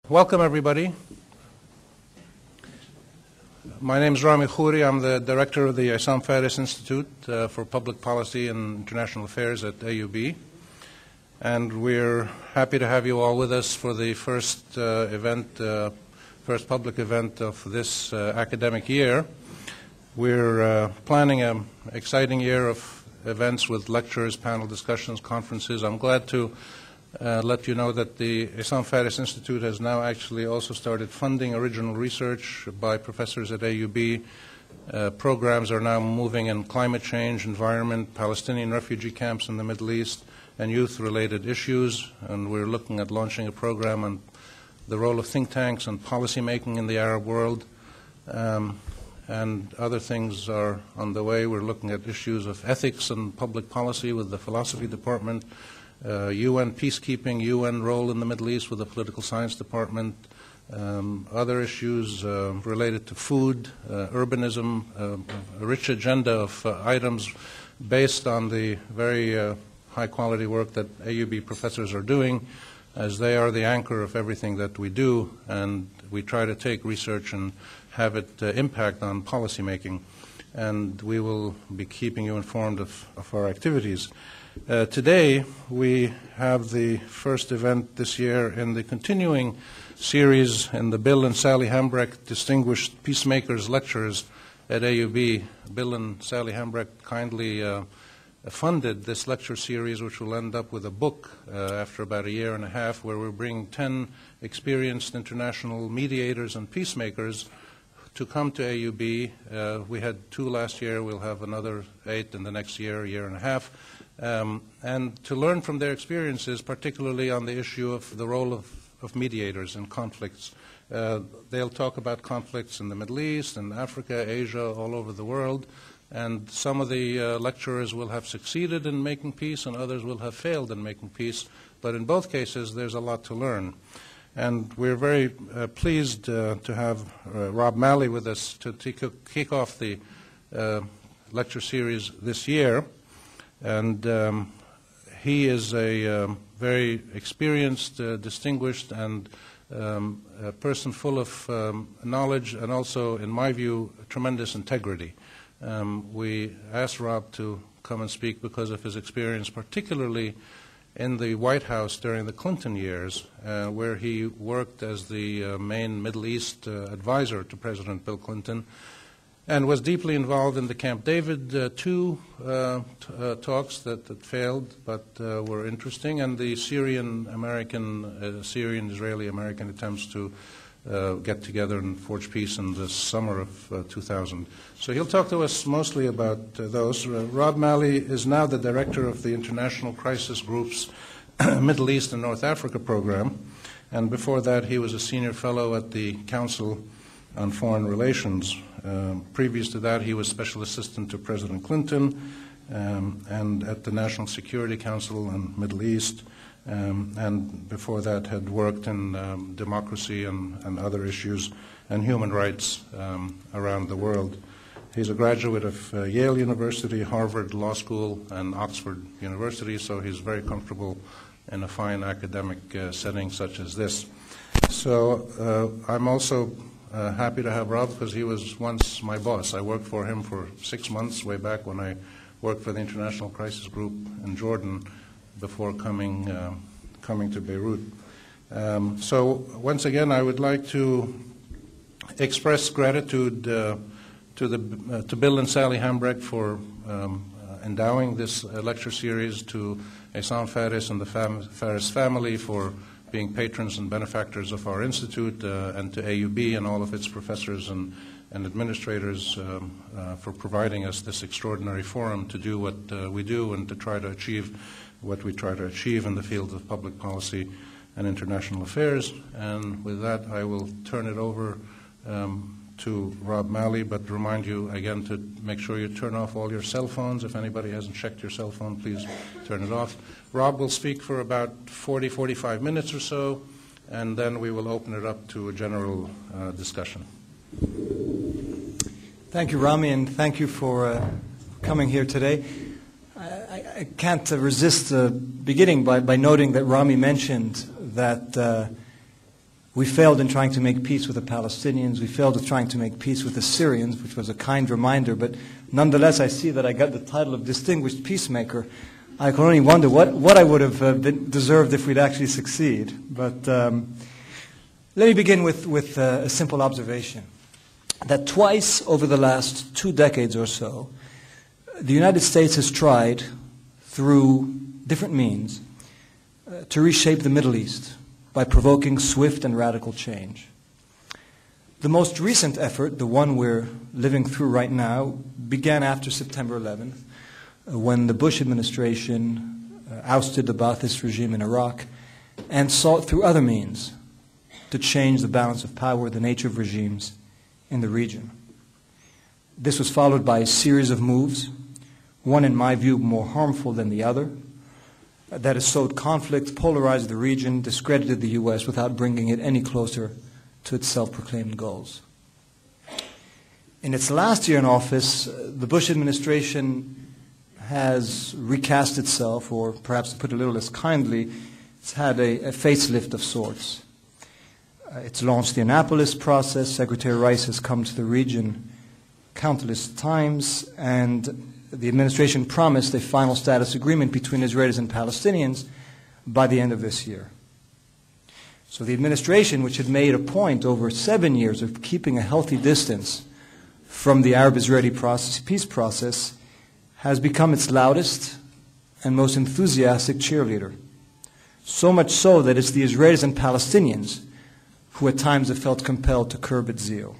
Welcome, everybody. My name is Rami Khouri. I'm the director of the Essam Faris Institute for Public Policy and International Affairs at AUB. And we're happy to have you all with us for the first first public event of this academic year. We're planning an exciting year of events with lectures, panel discussions, conferences. I'm glad to let you know that the Essam Faris Institute has now actually also started funding original research by professors at AUB. Programs are now moving in climate change, environment, Palestinian refugee camps in the Middle East, and youth-related issues. And we're looking at launching a program on the role of think tanks and policymaking in the Arab world. And other things are on the way. We're looking at issues of ethics and public policy with the philosophy department, UN peacekeeping, UN role in the Middle East with the political science department, other issues related to food, urbanism, a rich agenda of items based on the very high-quality work that AUB professors are doing, as they are the anchor of everything that we do, and we try to take research and have it impact on policymaking. And we will be keeping you informed of our activities. Today, we have the first event this year in the continuing series in the Bill and Sally Hambrecht Distinguished Peacemakers Lectures at AUB. Bill and Sally Hambrecht kindly funded this lecture series, which will end up with a book after about a year and a half, where we're bringing 10 experienced international mediators and peacemakers to come to AUB. We had 2 last year. We'll have another 8 in the next year and a half. And to learn from their experiences, particularly on the issue of the role of mediators in conflicts. They'll talk about conflicts in the Middle East, in Africa, Asia, all over the world. And some of the lecturers will have succeeded in making peace, and others will have failed in making peace. But in both cases, there's a lot to learn. And we're very pleased to have Rob Malley with us to kick off the lecture series this year. And he is a very experienced, distinguished, and a person full of knowledge and also, in my view, tremendous integrity. We asked Rob to come and speak because of his experience, particularly in the White House during the Clinton years, where he worked as the main Middle East advisor to President Bill Clinton, and was deeply involved in the Camp David II talks that failed but were interesting, and the Syrian-Israeli-American attempts to get together and forge peace in the summer of 2000. So he'll talk to us mostly about those. Rob Malley is now the director of the International Crisis Group's Middle East and North Africa program, and before that he was a senior fellow at the Council on Foreign Relations. Previous to that, he was special assistant to President Clinton and at the National Security Council on Middle East, and before that had worked in democracy and other issues and human rights around the world. He's a graduate of Yale University, Harvard Law School, and Oxford University, so he's very comfortable in a fine academic setting such as this. So I'm also happy to have Rob because he was once my boss. I worked for him for 6 months way back when I worked for the International Crisis Group in Jordan before coming to Beirut. So once again, I would like to express gratitude to Bill and Sally Hambrecht for endowing this lecture series, to Essam Faris and the Faris family for being patrons and benefactors of our institute, and to AUB and all of its professors and administrators for providing us this extraordinary forum to do what we do and to try to achieve what we try to achieve in the field of public policy and international affairs. And with that, I will turn it over to Rob Malley, but remind you again to make sure you turn off all your cell phones. If anybody hasn't checked your cell phone, please turn it off. Rob will speak for about 45 minutes or so, and then we will open it up to a general discussion. Thank you, Rami, and thank you for coming here today. I can't resist beginning by noting that Rami mentioned that We failed in trying to make peace with the Palestinians. We failed in trying to make peace with the Syrians, which was a kind reminder. But nonetheless, I see that I got the title of Distinguished Peacemaker. I can only wonder what I would have deserved if we'd actually succeed. But let me begin with a simple observation. That twice over the last 2 decades or so, the United States has tried, through different means, to reshape the Middle East by provoking swift and radical change. The most recent effort, the one we're living through right now, began after September 11th, when the Bush administration ousted the Ba'athist regime in Iraq and sought through other means to change the balance of power, the nature of regimes in the region. This was followed by a series of moves, one in my view more harmful than the other, that has sowed conflict, polarized the region, discredited the U.S. without bringing it any closer to its self-proclaimed goals. In its last year in office, the Bush administration has recast itself, or perhaps to put it a little less kindly, it's had a facelift of sorts. It's launched the Annapolis Process. Secretary Rice has come to the region countless times, and the administration promised a final status agreement between Israelis and Palestinians by the end of this year. So the administration, which had made a point over 7 years of keeping a healthy distance from the Arab-Israeli peace process, has become its loudest and most enthusiastic cheerleader. So much so that it's the Israelis and Palestinians who at times have felt compelled to curb its zeal.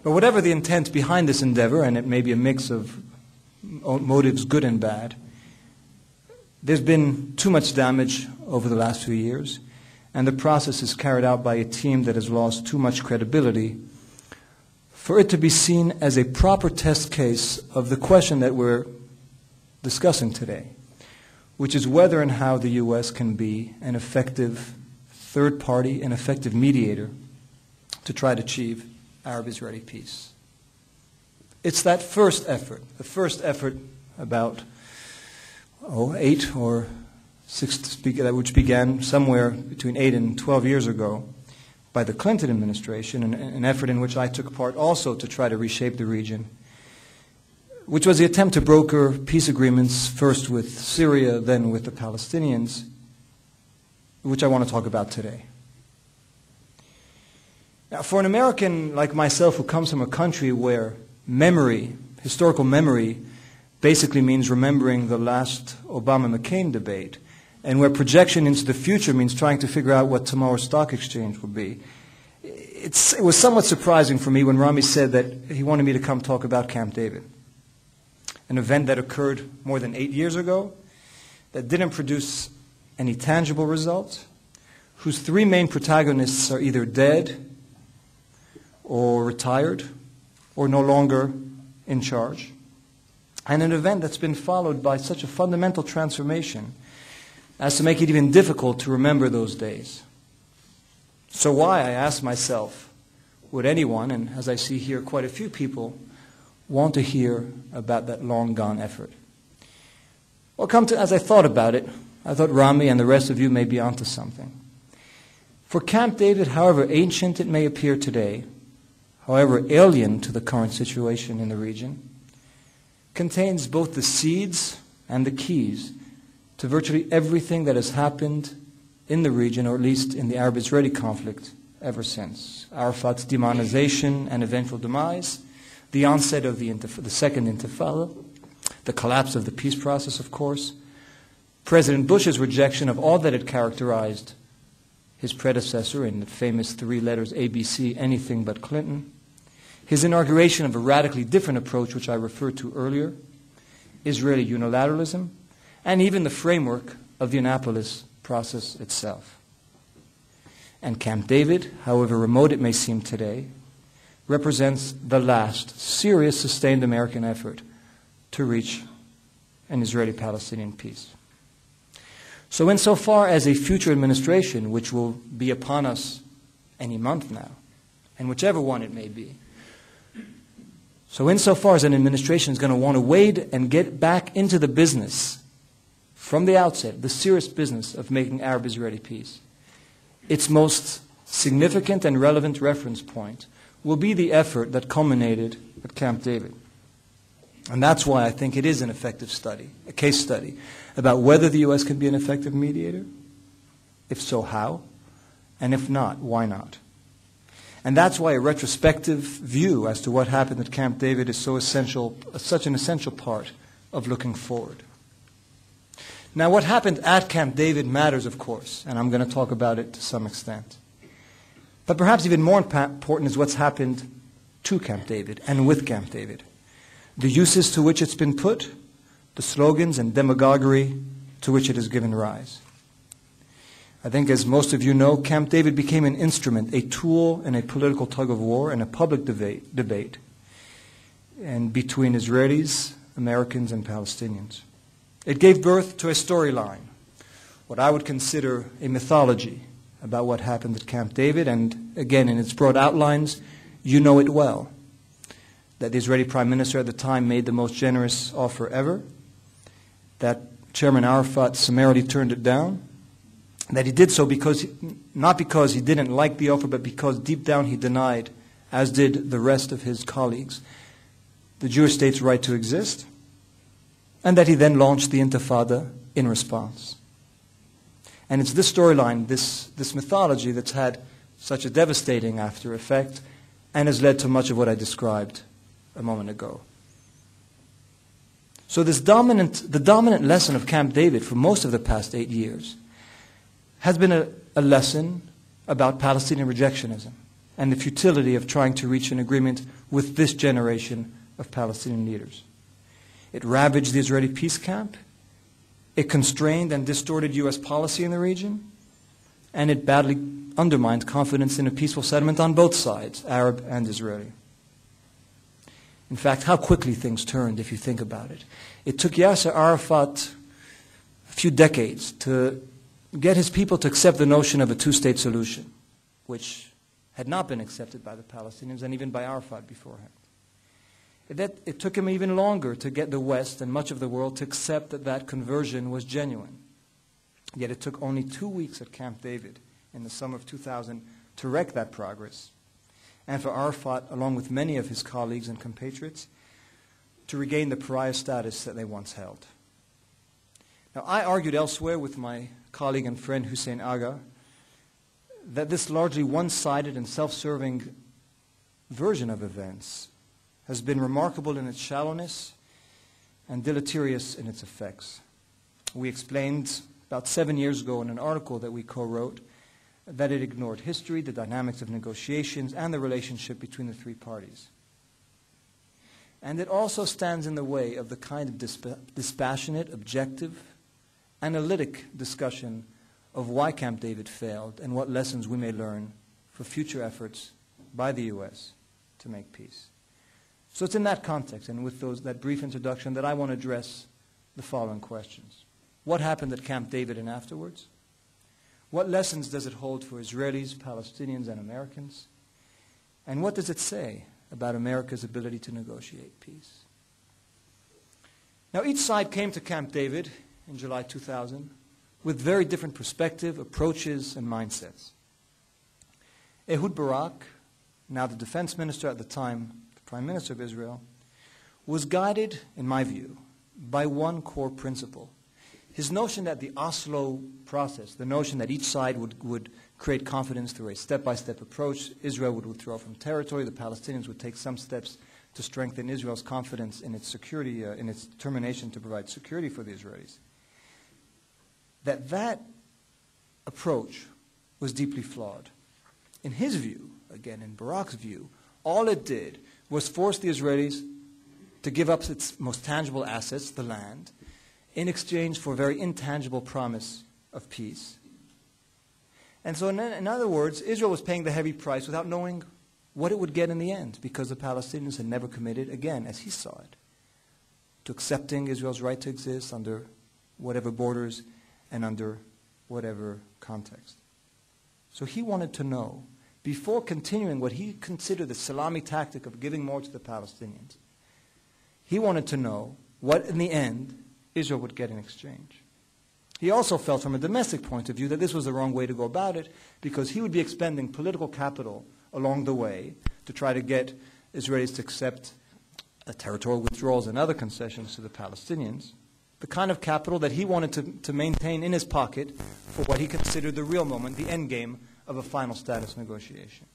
But whatever the intent behind this endeavor, and it may be a mix of motives good and bad, there's been too much damage over the last few years, and the process is carried out by a team that has lost too much credibility for it to be seen as a proper test case of the question that we're discussing today, which is whether and how the U.S. can be an effective third party, an effective mediator to try to achieve Arab-Israeli peace. It's that first effort, the first effort about 8 or 6, which began somewhere between 8 and 12 years ago by the Clinton administration, an effort in which I took part also to try to reshape the region, which was the attempt to broker peace agreements first with Syria, then with the Palestinians, which I want to talk about today. Now, for an American like myself who comes from a country where memory, historical memory, basically means remembering the last Obama-McCain debate, and where projection into the future means trying to figure out what tomorrow's stock exchange will be, it was somewhat surprising for me when Rami said that he wanted me to come talk about Camp David, an event that occurred more than 8 years ago, that didn't produce any tangible results, whose 3 main protagonists are either dead or retired or no longer in charge, and an event that's been followed by such a fundamental transformation as to make it even difficult to remember those days. So why, I ask myself, would anyone, and as I see here quite a few people, want to hear about that long-gone effort? Well, as I thought about it, I thought Rami and the rest of you may be onto something. For Camp David, however ancient it may appear today, however alien to the current situation in the region, contains both the seeds and the keys to virtually everything that has happened in the region, or at least in the Arab-Israeli conflict, ever since. Arafat's demonization and eventual demise, the onset of the Second Intifada, the collapse of the peace process, of course, President Bush's rejection of all that had characterized his predecessor in the famous 3 letters ABC, anything but Clinton, his inauguration of a radically different approach, which I referred to earlier, Israeli unilateralism, and even the framework of the Annapolis process itself. And Camp David, however remote it may seem today, represents the last serious sustained American effort to reach an Israeli-Palestinian peace. So insofar as a future administration, which will be upon us any month now, and whichever one it may be, so insofar as an administration is going to want to wade and get back into the business from the outset, the serious business of making Arab-Israeli peace, its most significant and relevant reference point will be the effort that culminated at Camp David. And that's why I think it is an effective study, a case study, about whether the U.S. can be an effective mediator, if so, how, and if not, why not. And that's why a retrospective view as to what happened at Camp David is so essential, such an essential part of looking forward. Now, what happened at Camp David matters, of course, and I'm going to talk about it to some extent. But perhaps even more important is what's happened to Camp David and with Camp David. The uses to which it's been put, the slogans and demagoguery to which it has given rise. I think, as most of you know, Camp David became an instrument, a tool in a political tug-of-war and a public debate and between Israelis, Americans, and Palestinians. It gave birth to a storyline, what I would consider a mythology about what happened at Camp David, and again, in its broad outlines, you know it well. That the Israeli Prime Minister at the time made the most generous offer ever, that Chairman Arafat summarily turned it down, that he did so not because he didn't like the offer, but because deep down he denied, as did the rest of his colleagues, the Jewish state's right to exist, and that he then launched the Intifada in response. And it's this storyline, this mythology, that's had such a devastating after effect and has led to much of what I described a moment ago. So the dominant lesson of Camp David for most of the past 8 years has been a lesson about Palestinian rejectionism and the futility of trying to reach an agreement with this generation of Palestinian leaders. It ravaged the Israeli peace camp, it constrained and distorted U.S. policy in the region, and it badly undermined confidence in a peaceful settlement on both sides, Arab and Israeli. In fact, how quickly things turned, if you think about it. It took Yasser Arafat a few decades to get his people to accept the notion of a two-state solution, which had not been accepted by the Palestinians and even by Arafat beforehand. It took him even longer to get the West and much of the world to accept that that conversion was genuine. Yet it took only 2 weeks at Camp David in the summer of 2000 to wreck that progress, and for Arafat, along with many of his colleagues and compatriots, to regain the pariah status that they once held. Now, I argued elsewhere with my colleague and friend Hussein Aga that this largely one-sided and self-serving version of events has been remarkable in its shallowness and deleterious in its effects. We explained about 7 years ago in an article that we co-wrote that it ignored history, the dynamics of negotiations, and the relationship between the three parties. And it also stands in the way of the kind of dispassionate, objective, analytic discussion of why Camp David failed and what lessons we may learn for future efforts by the U.S. to make peace. So it's in that context and with that brief introduction that I want to address the following questions. What happened at Camp David and afterwards? What lessons does it hold for Israelis, Palestinians, and Americans? And what does it say about America's ability to negotiate peace? Now, each side came to Camp David in July 2000 with very different perspective, approaches, and mindsets. Ehud Barak, now the defense minister at the time, Prime Minister of Israel, was guided, in my view, by one core principle. His notion that the Oslo Process, the notion that each side would create confidence through a step-by-step approach, Israel would withdraw from territory, the Palestinians would take some steps to strengthen Israel's confidence in its security, in its determination to provide security for the Israelis, that approach was deeply flawed. In his view, again, in Barak's view, all it did was force the Israelis to give up its most tangible assets, the land, in exchange for a very intangible promise of peace. And so, in other words, Israel was paying the heavy price without knowing what it would get in the end, because the Palestinians had never committed, again, as he saw it, to accepting Israel's right to exist under whatever borders and under whatever context. So he wanted to know, before continuing what he considered the salami tactic of giving more to the Palestinians, he wanted to know what, in the end, Israel would get in exchange. He also felt from a domestic point of view that this was the wrong way to go about it, because he would be expending political capital along the way to try to get Israelis to accept territorial withdrawals and other concessions to the Palestinians, the kind of capital that he wanted to maintain in his pocket for what he considered the real moment, the end game of a final status negotiation.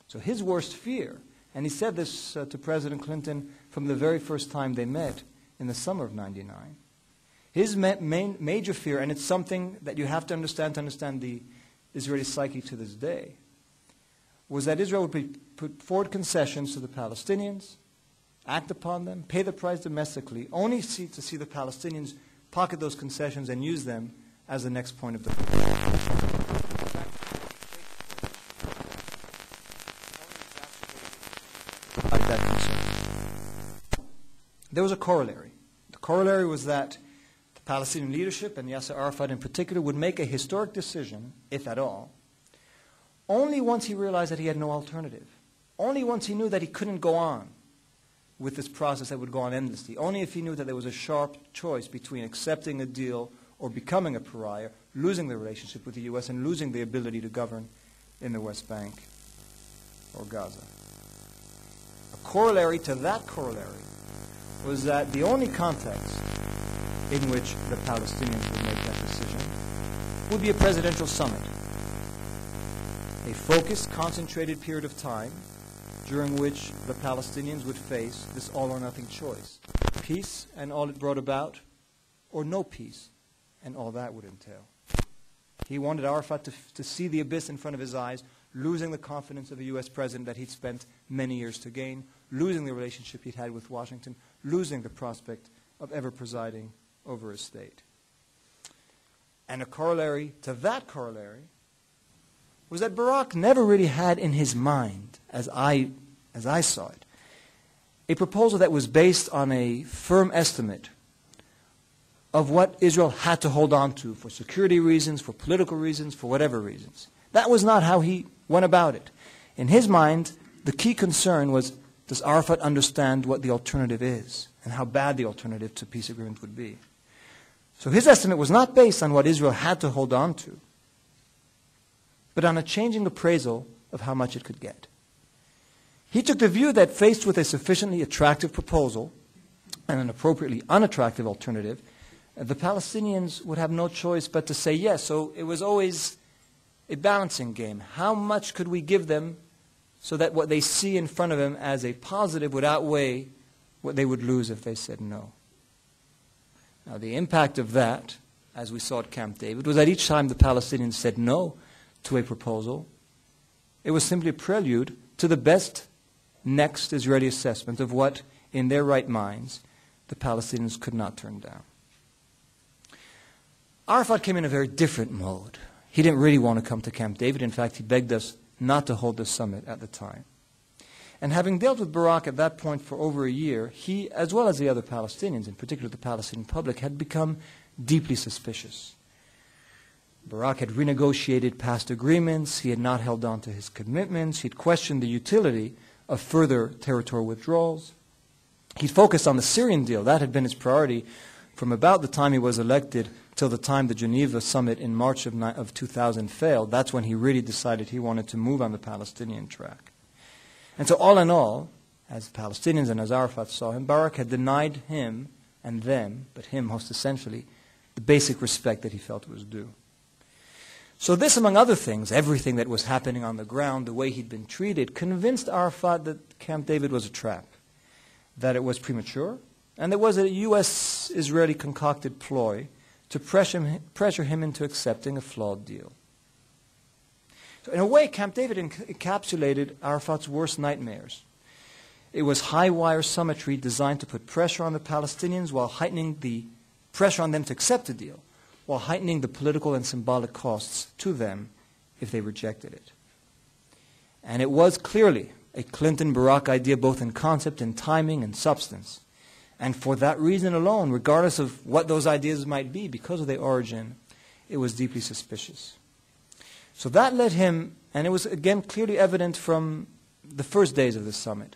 So his worst fear, and he said this to President Clinton from the very first time they met in the summer of '99, his major fear, and it's something that you have to understand the Israeli psyche to this day, was that Israel would put forward concessions to the Palestinians, act upon them, pay the price domestically, only to see the Palestinians pocket those concessions and use them as the next point of departure. There was a corollary. The corollary was that the Palestinian leadership, and Yasser Arafat in particular, would make a historic decision, if at all, only once he realized that he had no alternative. Only once he knew that he couldn't go on with this process that would go on endlessly. Only if he knew that there was a sharp choice between accepting a deal or becoming a pariah, losing the relationship with the U.S. and losing the ability to govern in the West Bank or Gaza. A corollary to that corollary was that the only context in which the Palestinians would make that decision would be a presidential summit. A focused, concentrated period of time during which the Palestinians would face this all-or-nothing choice. Peace and all it brought about, or no peace and all that would entail. He wanted Arafat to see the abyss in front of his eyes, losing the confidence of a U.S. president that he'd spent many years to gain, losing the relationship he'd had with Washington, losing the prospect of ever presiding over a state. And a corollary to that corollary was that Barak never really had in his mind, as I saw it, a proposal that was based on a firm estimate of what Israel had to hold on to for security reasons, for political reasons, for whatever reasons. That was not how he went about it. In his mind, the key concern was, does Arafat understand what the alternative is and how bad the alternative to peace agreement would be? So his estimate was not based on what Israel had to hold on to, but on a changing appraisal of how much it could get. He took the view that faced with a sufficiently attractive proposal and an appropriately unattractive alternative, the Palestinians would have no choice but to say yes. So it was always a balancing game. How much could we give them so that what they see in front of them as a positive would outweigh what they would lose if they said no? Now, the impact of that, as we saw at Camp David, was that each time the Palestinians said no to a proposal, it was simply a prelude to the best next Israeli assessment of what, in their right minds, the Palestinians could not turn down. Arafat came in a very different mode. He didn't really want to come to Camp David. In fact, he begged us not to hold the summit at the time. And having dealt with Barak at that point for over a year, he, as well as the other Palestinians, in particular the Palestinian public, had become deeply suspicious. Barak had renegotiated past agreements. He had not held on to his commitments. He'd questioned the utility of further territorial withdrawals. He'd focused on the Syrian deal. That had been his priority from about the time he was elected till the time the Geneva summit in March of 2000 failed. That's when he really decided he wanted to move on the Palestinian track. And so all in all, as the Palestinians and as Arafat saw him, Barak had denied him and them, but him most essentially, the basic respect that he felt was due. So this, among other things, everything that was happening on the ground, the way he'd been treated, convinced Arafat that Camp David was a trap, that it was premature, and there was a U.S.-Israeli concocted ploy to pressure him into accepting a flawed deal. So in a way, Camp David encapsulated Arafat's worst nightmares. It was high-wire summitry designed to put pressure on the Palestinians while heightening the pressure on them to accept a deal, while heightening the political and symbolic costs to them if they rejected it. And it was clearly a Clinton-Barak idea both in concept and timing and substance. And for that reason alone, regardless of what those ideas might be, because of their origin, it was deeply suspicious. So that led him, and it was again clearly evident from the first days of the summit,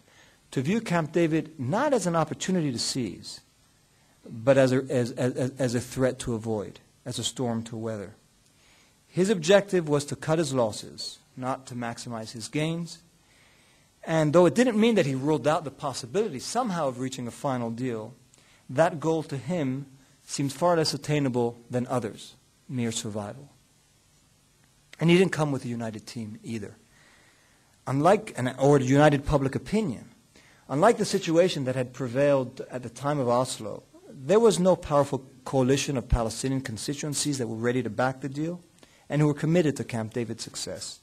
to view Camp David not as an opportunity to seize, but as a threat to avoid, as a storm to weather. His objective was to cut his losses, not to maximize his gains. And though it didn't mean that he ruled out the possibility somehow of reaching a final deal, that goal to him seemed far less attainable than others, mere survival. And he didn't come with a united team either. Or a united public opinion. Unlike the situation that had prevailed at the time of Oslo, there was no powerful coalition of Palestinian constituencies that were ready to back the deal and who were committed to Camp David's success.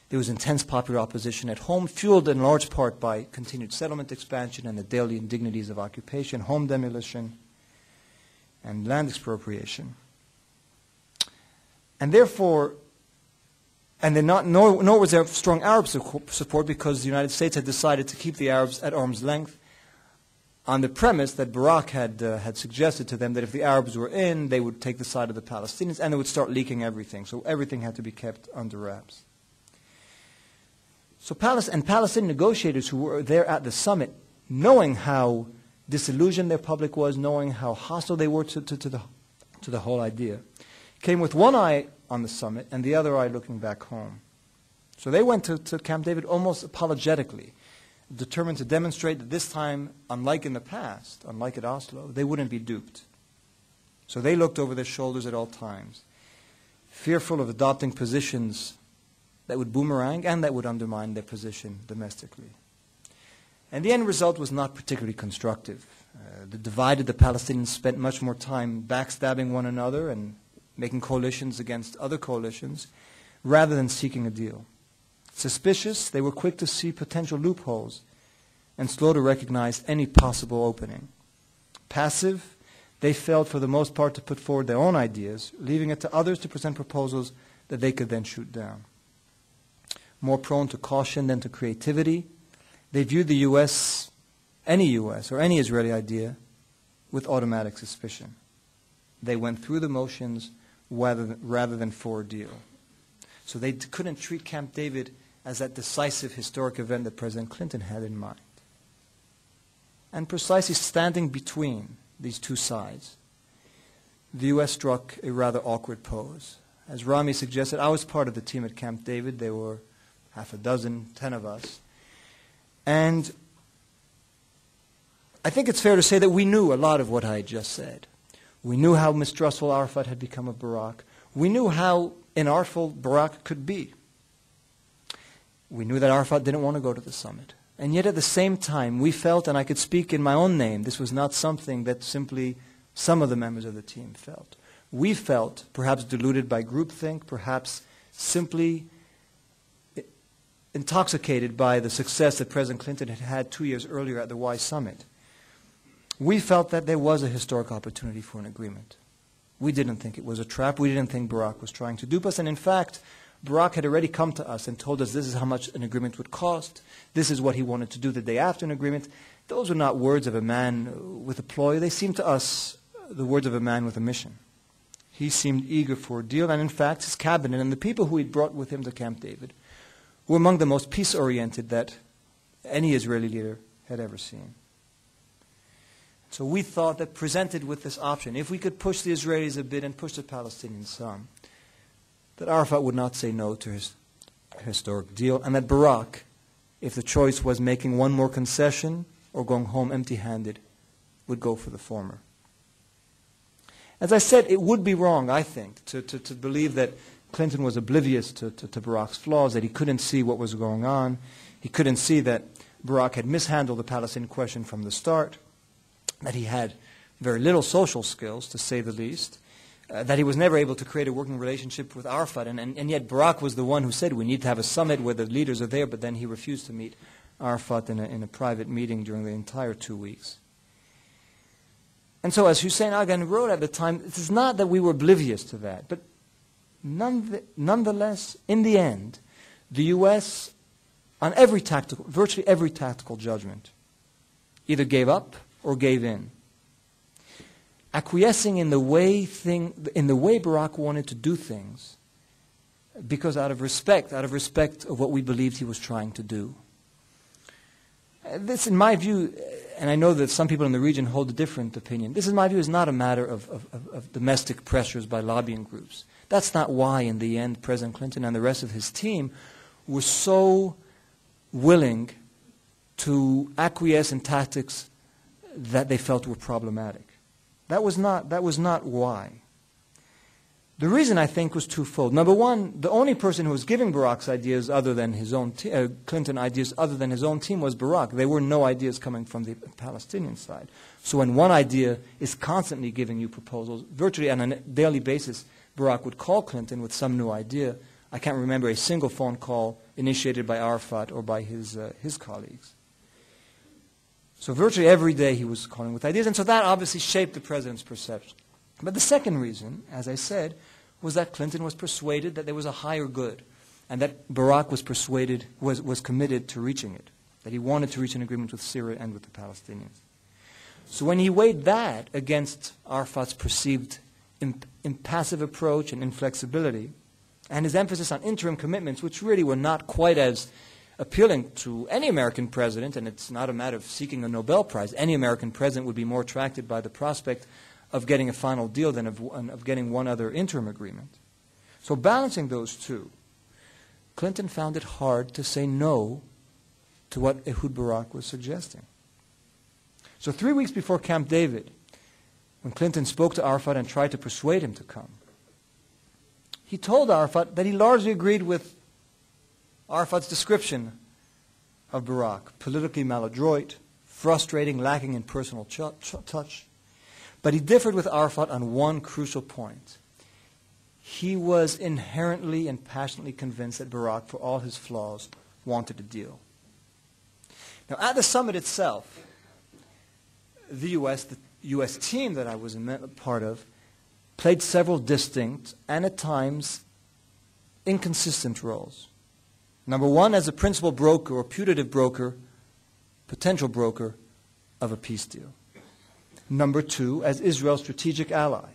There was intense popular opposition at home, fueled in large part by continued settlement expansion and the daily indignities of occupation, home demolition, and land expropriation. And therefore, nor was there strong Arab support because the United States had decided to keep the Arabs at arm's length on the premise that Barak had suggested to them that if the Arabs were in, they would take the side of the Palestinians and they would start leaking everything. So everything had to be kept under wraps. So Palestinian negotiators who were there at the summit, knowing how disillusioned their public was, knowing how hostile they were to the whole idea, came with one eye on the summit and the other eye looking back home. So they went to Camp David almost apologetically, determined to demonstrate that this time, unlike in the past, unlike at Oslo, they wouldn't be duped. So they looked over their shoulders at all times, fearful of adopting positions that would boomerang and that would undermine their position domestically. And the end result was not particularly constructive. The Palestinians spent much more time backstabbing one another and making coalitions against other coalitions rather than seeking a deal. Suspicious, they were quick to see potential loopholes and slow to recognize any possible opening. Passive, they failed for the most part to put forward their own ideas, leaving it to others to present proposals that they could then shoot down. More prone to caution than to creativity, they viewed the U.S., any U.S. or any Israeli idea, with automatic suspicion. They went through the motions rather than for a deal. So they couldn't treat Camp David as that decisive historic event that President Clinton had in mind. And precisely standing between these two sides, the U.S. struck a rather awkward pose. As Rami suggested, I was part of the team at Camp David. There were 10 of us. And I think it's fair to say that we knew a lot of what I had just said. We knew how mistrustful Arafat had become of Barak. We knew how inartful Barak could be. We knew that Arafat didn't want to go to the summit. And yet at the same time, we felt, and I could speak in my own name, this was not something that simply some of the members of the team felt. We felt, perhaps deluded by groupthink, perhaps simply intoxicated by the success that President Clinton had had 2 years earlier at the Y Summit. We felt that there was a historic opportunity for an agreement. We didn't think it was a trap. We didn't think Barak was trying to dupe us. And in fact, Barak had already come to us and told us this is how much an agreement would cost. This is what he wanted to do the day after an agreement. Those were not words of a man with a ploy. They seemed to us the words of a man with a mission. He seemed eager for a deal. And in fact, his cabinet and the people who he'd brought with him to Camp David were among the most peace-oriented that any Israeli leader had ever seen. So we thought that presented with this option, if we could push the Israelis a bit and push the Palestinians some, that Arafat would not say no to his historic deal, and that Barak, if the choice was making one more concession or going home empty-handed, would go for the former. As I said, it would be wrong, I think, to believe that Clinton was oblivious to Barak's flaws, that he couldn't see what was going on. He couldn't see that Barak had mishandled the Palestinian question from the start, that he had very little social skills, to say the least, that he was never able to create a working relationship with Arafat. And yet Barak was the one who said we need to have a summit where the leaders are there, but then he refused to meet Arafat in a private meeting during the entire 2 weeks. And so as Hussein Aghan wrote at the time, it is not that we were oblivious to that, but nonetheless, in the end, the U.S., on virtually every tactical judgment, either gave up or gave in, acquiescing in the way Barak wanted to do things, because out of respect of what we believed he was trying to do. This, in my view, and I know that some people in the region hold a different opinion, this, in my view, is not a matter of domestic pressures by lobbying groups. That's not why, in the end, President Clinton and the rest of his team were so willing to acquiesce in tactics that they felt were problematic. That was not why. The reason, I think, was twofold. Number one, the only person who was giving Barack's ideas other than his own Clinton ideas other than his own team was Barack. There were no ideas coming from the Palestinian side. So when one idea is constantly giving you proposals, virtually on a daily basis, Barack would call Clinton with some new idea. I can't remember a single phone call initiated by Arafat or by his colleagues. So virtually every day he was calling with ideas, and so that obviously shaped the president's perception. But the second reason, as I said, was that Clinton was persuaded that there was a higher good, and that Barack was committed to reaching it, that he wanted to reach an agreement with Syria and with the Palestinians. So when he weighed that against Arafat's perceived impassive approach and inflexibility, and his emphasis on interim commitments, which really were not quite as appealing to any American president, and it's not a matter of seeking a Nobel Prize, any American president would be more attracted by the prospect of getting a final deal than of getting one other interim agreement. So balancing those two, Clinton found it hard to say no to what Ehud Barak was suggesting. So 3 weeks before Camp David, when Clinton spoke to Arafat and tried to persuade him to come, he told Arafat that he largely agreed with Arafat's description of Barak: politically maladroit, frustrating, lacking in personal touch. But he differed with Arafat on one crucial point. He was inherently and passionately convinced that Barak, for all his flaws, wanted a deal. Now, at the summit itself, the U.S. team that I was a part of played several distinct and at times inconsistent roles. Number one, as a principal broker or putative broker, potential broker of a peace deal. Number two, as Israel's strategic ally.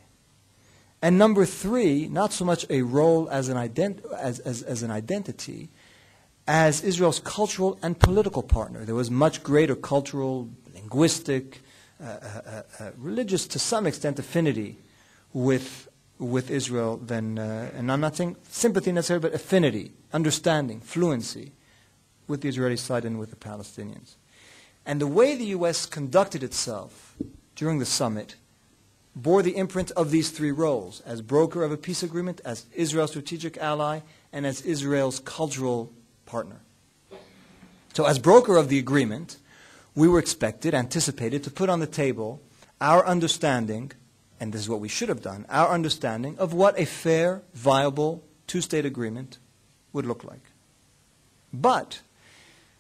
And number three, not so much a role as an identity, as Israel's cultural and political partner. There was much greater cultural, linguistic, religious, to some extent, affinity with Israel than, and I'm not saying sympathy necessarily, but affinity, understanding, fluency with the Israeli side and with the Palestinians. And the way the U.S. conducted itself during the summit bore the imprint of these three roles: as broker of a peace agreement, as Israel's strategic ally, and as Israel's cultural partner. So as broker of the agreement, we were anticipated to put on the table our understanding, and this is what we should have done, our understanding of what a fair, viable, two-state agreement would look like. But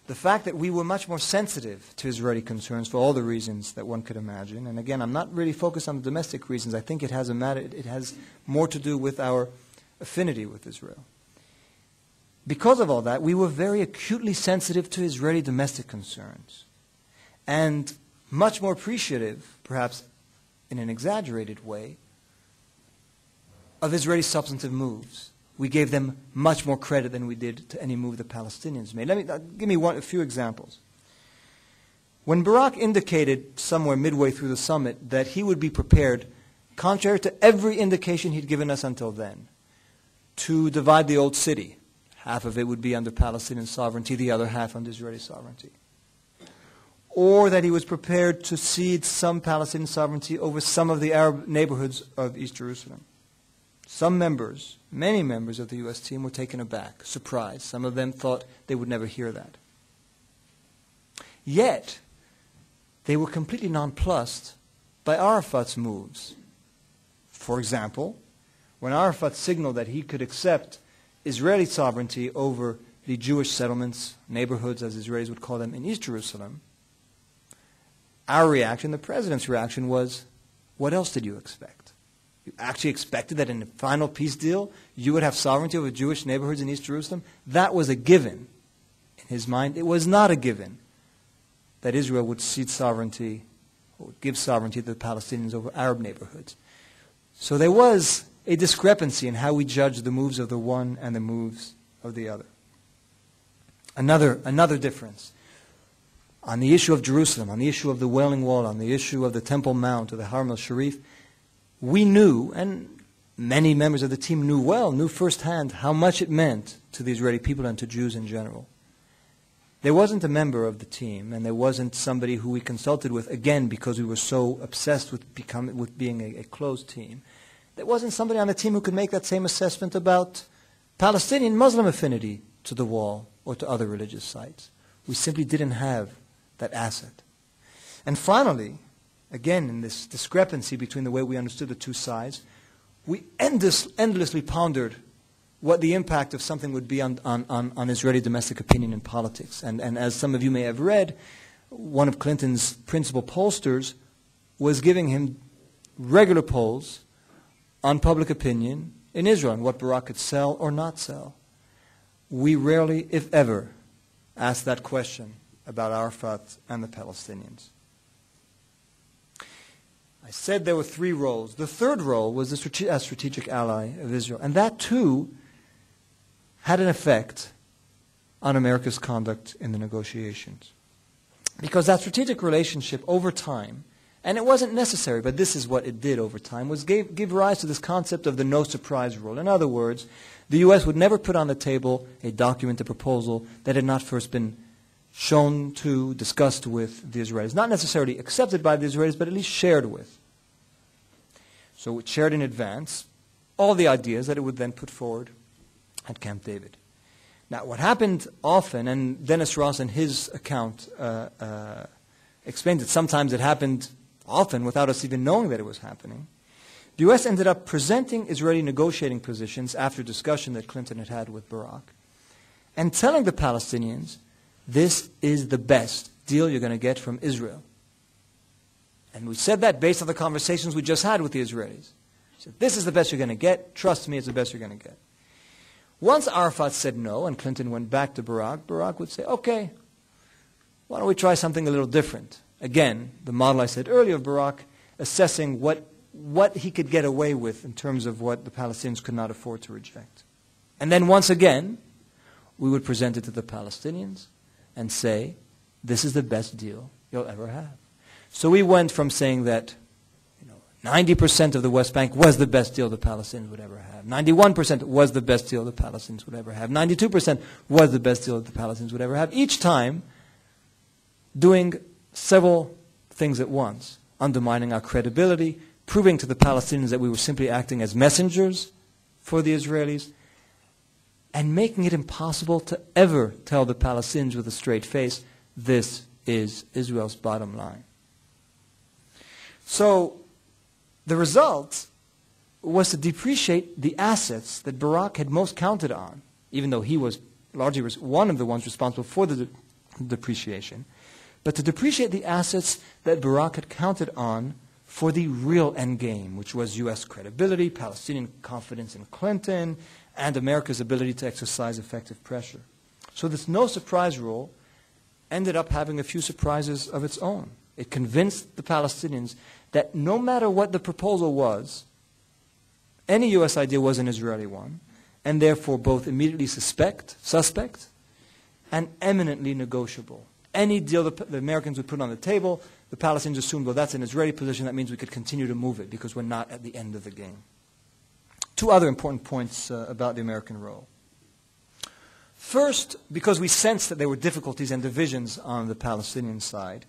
the fact that we were much more sensitive to Israeli concerns for all the reasons that one could imagine, and again, I'm not really focused on the domestic reasons. I think it has more to do with our affinity with Israel. Because of all that, we were very acutely sensitive to Israeli domestic concerns, and much more appreciative, perhaps in an exaggerated way, of Israeli substantive moves. We gave them much more credit than we did to any move the Palestinians made. Give me a few examples. When Barak indicated somewhere midway through the summit that he would be prepared, contrary to every indication he'd given us until then, to divide the old city, half of it would be under Palestinian sovereignty, the other half under Israeli sovereignty, or that he was prepared to cede some Palestinian sovereignty over some of the Arab neighborhoods of East Jerusalem. Some members, many members of the U.S. team were taken aback, surprised. Some of them thought they would never hear that. Yet, they were completely nonplussed by Arafat's moves. For example, when Arafat signaled that he could accept Israeli sovereignty over the Jewish settlements, neighborhoods as Israelis would call them, in East Jerusalem, our reaction, the president's reaction, was, what else did you expect? You actually expected that in the final peace deal, you would have sovereignty over Jewish neighborhoods in East Jerusalem? That was a given. In his mind, it was not a given that Israel would cede sovereignty, or would give sovereignty to the Palestinians over Arab neighborhoods. So there was a discrepancy in how we judged the moves of the one and the moves of the other. Another difference. on the issue of Jerusalem, on the issue of the Wailing Wall, on the issue of the Temple Mount or the Haram al-Sharif, we knew, and many members of the team knew firsthand how much it meant to the Israeli people and to Jews in general. There wasn't a member of the team, and there wasn't somebody who we consulted with, again, because we were so obsessed with being a closed team. There wasn't somebody on the team who could make that same assessment about Palestinian Muslim affinity to the wall or to other religious sites. We simply didn't have that asset. And finally, again, in this discrepancy between the way we understood the two sides, we endlessly pondered what the impact of something would be on Israeli domestic opinion and politics. And as some of you may have read, one of Clinton's principal pollsters was giving him regular polls on public opinion in Israel and what Barak could sell or not sell. We rarely, if ever, asked that question about Arafat and the Palestinians. I said there were three roles. The third role was a strategic ally of Israel. And that, too, had an effect on America's conduct in the negotiations. Because that strategic relationship over time, and it wasn't necessary, but this is what it did over time, was give rise to this concept of the no surprise rule. In other words, the U.S. would never put on the table a document, a proposal, that had not first been shown to, discussed with the Israelis. Not necessarily accepted by the Israelis, but at least shared with. So it shared in advance all the ideas that it would then put forward at Camp David. Now, what happened often, and Dennis Ross in his account explained that sometimes it happened often without us even knowing that it was happening, the U.S. ended up presenting Israeli negotiating positions after discussion that Clinton had had with Barak and telling the Palestinians, this is the best deal you're going to get from Israel. And we said that based on the conversations we just had with the Israelis. We said, this is the best you're going to get. Trust me, it's the best you're going to get. Once Arafat said no and Clinton went back to Barak, Barak would say, okay, why don't we try something a little different? Again, the model I said earlier of Barak, assessing what he could get away with in terms of what the Palestinians could not afford to reject. And then once again, we would present it to the Palestinians and say, this is the best deal you'll ever have. So we went from saying that 90% of the West Bank was the best deal the Palestinians would ever have. 91% was the best deal the Palestinians would ever have. 92% was the best deal the Palestinians would ever have. Each time, doing several things at once, undermining our credibility, proving to the Palestinians that we were simply acting as messengers for the Israelis, and making it impossible to ever tell the Palestinians with a straight face, this is Israel's bottom line. So the result was to depreciate the assets that Barak had most counted on, even though he was largely one of the ones responsible for the depreciation, but to depreciate the assets that Barak had counted on for the real end game, which was U.S. credibility, Palestinian confidence in Clinton, and America's ability to exercise effective pressure. So this no surprise rule ended up having a few surprises of its own. It convinced the Palestinians that no matter what the proposal was, any U.S. idea was an Israeli one, and therefore both immediately suspect, and eminently negotiable. Any deal the Americans would put on the table, the Palestinians assumed, well, that's an Israeli position, that means we could continue to move it because we're not at the end of the game. Two other important points about the American role. First, because we sensed that there were difficulties and divisions on the Palestinian side,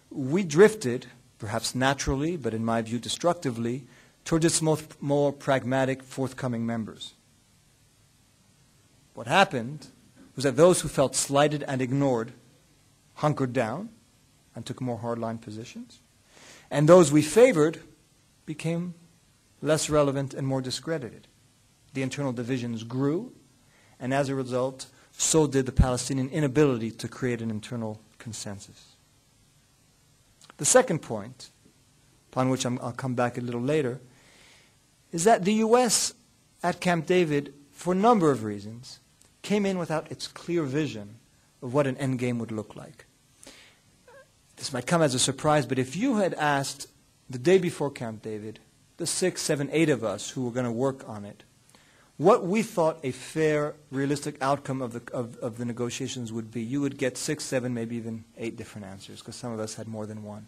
we drifted, perhaps naturally, but in my view destructively, towards its more pragmatic forthcoming members. What happened was that those who felt slighted and ignored hunkered down and took more hardline positions, and those we favored became less relevant and more discredited. The internal divisions grew, and as a result, so did the Palestinian inability to create an internal consensus. The second point, upon which I'll come back a little later, is that the U.S. at Camp David, for a number of reasons, came in without its clear vision of what an endgame would look like. This might come as a surprise, but if you had asked the day before Camp David, the 6, 7, 8 of us who were going to work on it, what we thought a fair, realistic outcome of the negotiations would be. You would get 6, 7, maybe even 8 different answers, because some of us had more than one.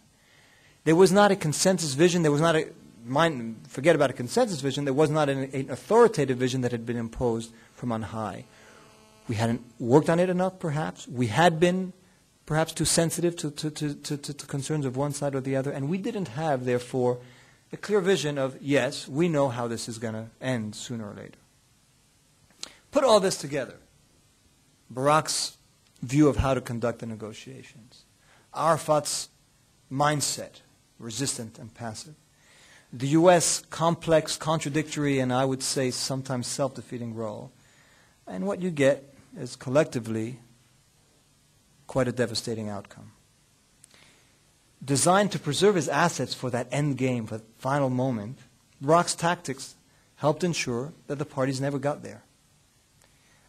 There was not a consensus vision. There was not a forget about a consensus vision. There was not an authoritative vision that had been imposed from on high. We hadn't worked on it enough, perhaps. We had been perhaps too sensitive to concerns of one side or the other, and we didn't have, therefore, a clear vision of, yes, we know how this is going to end sooner or later. Put all this together. Barak's view of how to conduct the negotiations. Arafat's mindset, resistant and passive. The U.S. complex, contradictory, and I would say sometimes self-defeating role. And what you get is collectively quite a devastating outcome. Designed to preserve his assets for that end game, for the final moment, Barak's tactics helped ensure that the parties never got there.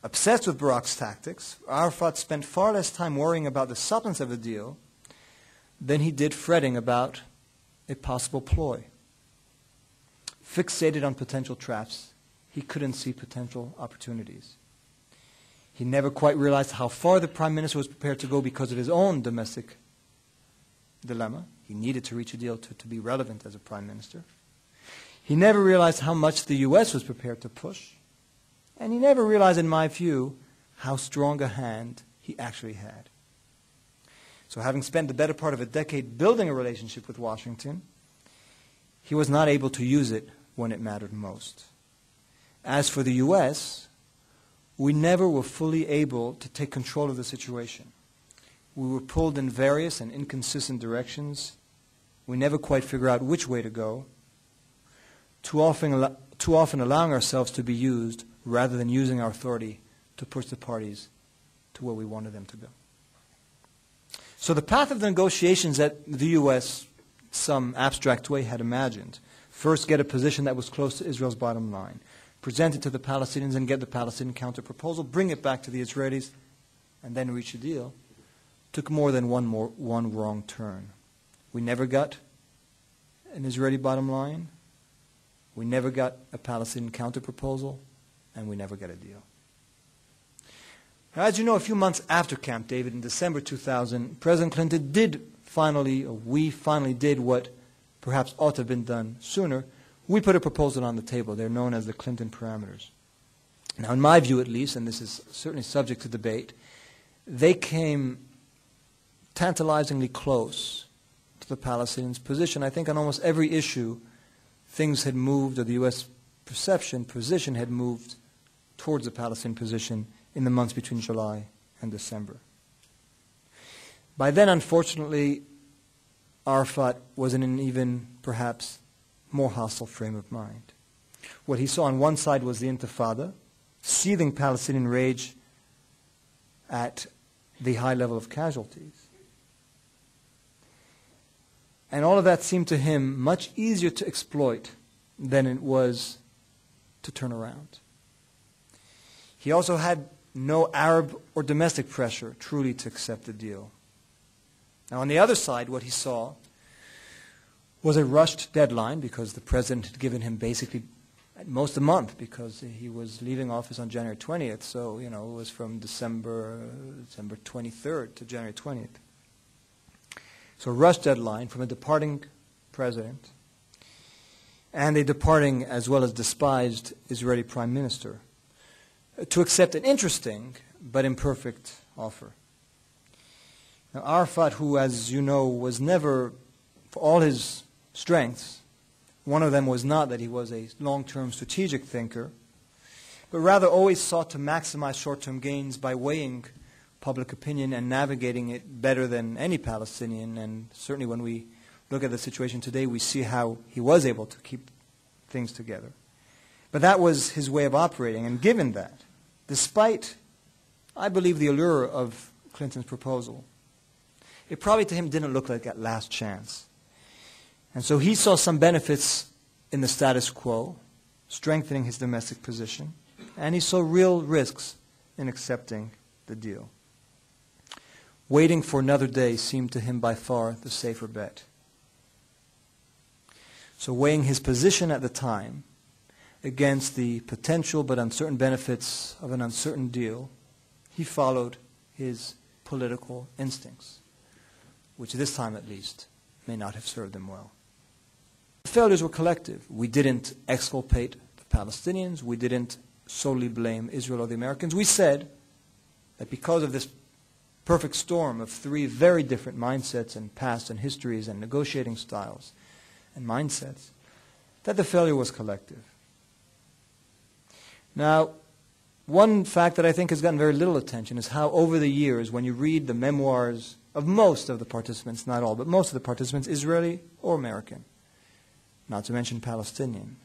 Obsessed with Barak's tactics, Arafat spent far less time worrying about the substance of the deal than he did fretting about a possible ploy. Fixated on potential traps, he couldn't see potential opportunities. He never quite realized how far the Prime Minister was prepared to go because of his own domestic dilemma. He needed to reach a deal to be relevant as a Prime Minister. He never realized how much the U.S. was prepared to push. And he never realized, in my view, how strong a hand he actually had. So having spent the better part of a decade building a relationship with Washington, he was not able to use it when it mattered most. As for the U.S., we never were fully able to take control of the situation. We were pulled in various and inconsistent directions. We never quite figured out which way to go, too often allowing ourselves to be used rather than using our authority to push the parties to where we wanted them to go. So the path of the negotiations that the U.S., some abstract way, had imagined, first get a position that was close to Israel's bottom line, present it to the Palestinians and get the Palestinian counter-proposal, bring it back to the Israelis, and then reach a deal, took more than one wrong turn. We never got an Israeli bottom line, we never got a Palestinian counter-proposal, and we never got a deal. Now, as you know, a few months after Camp David, in December 2000, President Clinton we finally did what perhaps ought to have been done sooner. We put a proposal on the table. They're known as the Clinton parameters. Now, in my view at least, and this is certainly subject to debate, they came tantalizingly close to the Palestinians' position. I think on almost every issue, things had moved, or the U.S. position had moved towards the Palestinian position in the months between July and December. By then, unfortunately, Arafat was in an even, perhaps, more hostile frame of mind. What he saw on one side was the Intifada, seething Palestinian rage at the high level of casualties. And all of that seemed to him much easier to exploit than it was to turn around. He also had no Arab or domestic pressure truly to accept the deal. Now, on the other side, what he saw was a rushed deadline because the president had given him basically at most a month because he was leaving office on January 20th. So, it was from December 23rd to January 20th. So a rushed deadline from a departing president and a departing as well as despised Israeli prime minister to accept an interesting but imperfect offer. Now, Arafat, who, as you know, was never, for all his strengths, one of them was not that he was a long-term strategic thinker, but rather always sought to maximize short-term gains by weighing public opinion and navigating it better than any Palestinian. And certainly when we look at the situation today, we see how he was able to keep things together. But that was his way of operating. And given that, despite, I believe, the allure of Clinton's proposal, it probably to him didn't look like that last chance. And so he saw some benefits in the status quo, strengthening his domestic position, and he saw real risks in accepting the deal. Waiting for another day seemed to him by far the safer bet. So weighing his position at the time against the potential but uncertain benefits of an uncertain deal, he followed his political instincts, which this time at least may not have served him well. The failures were collective. We didn't exculpate the Palestinians. We didn't solely blame Israel or the Americans. We said that because of this perfect storm of three very different mindsets and pasts and histories and negotiating styles and mindsets, that the failure was collective. Now, one fact that I think has gotten very little attention is how over the years, when you read the memoirs of most of the participants, not all, but most of the participants, Israeli or American, not to mention Palestinian,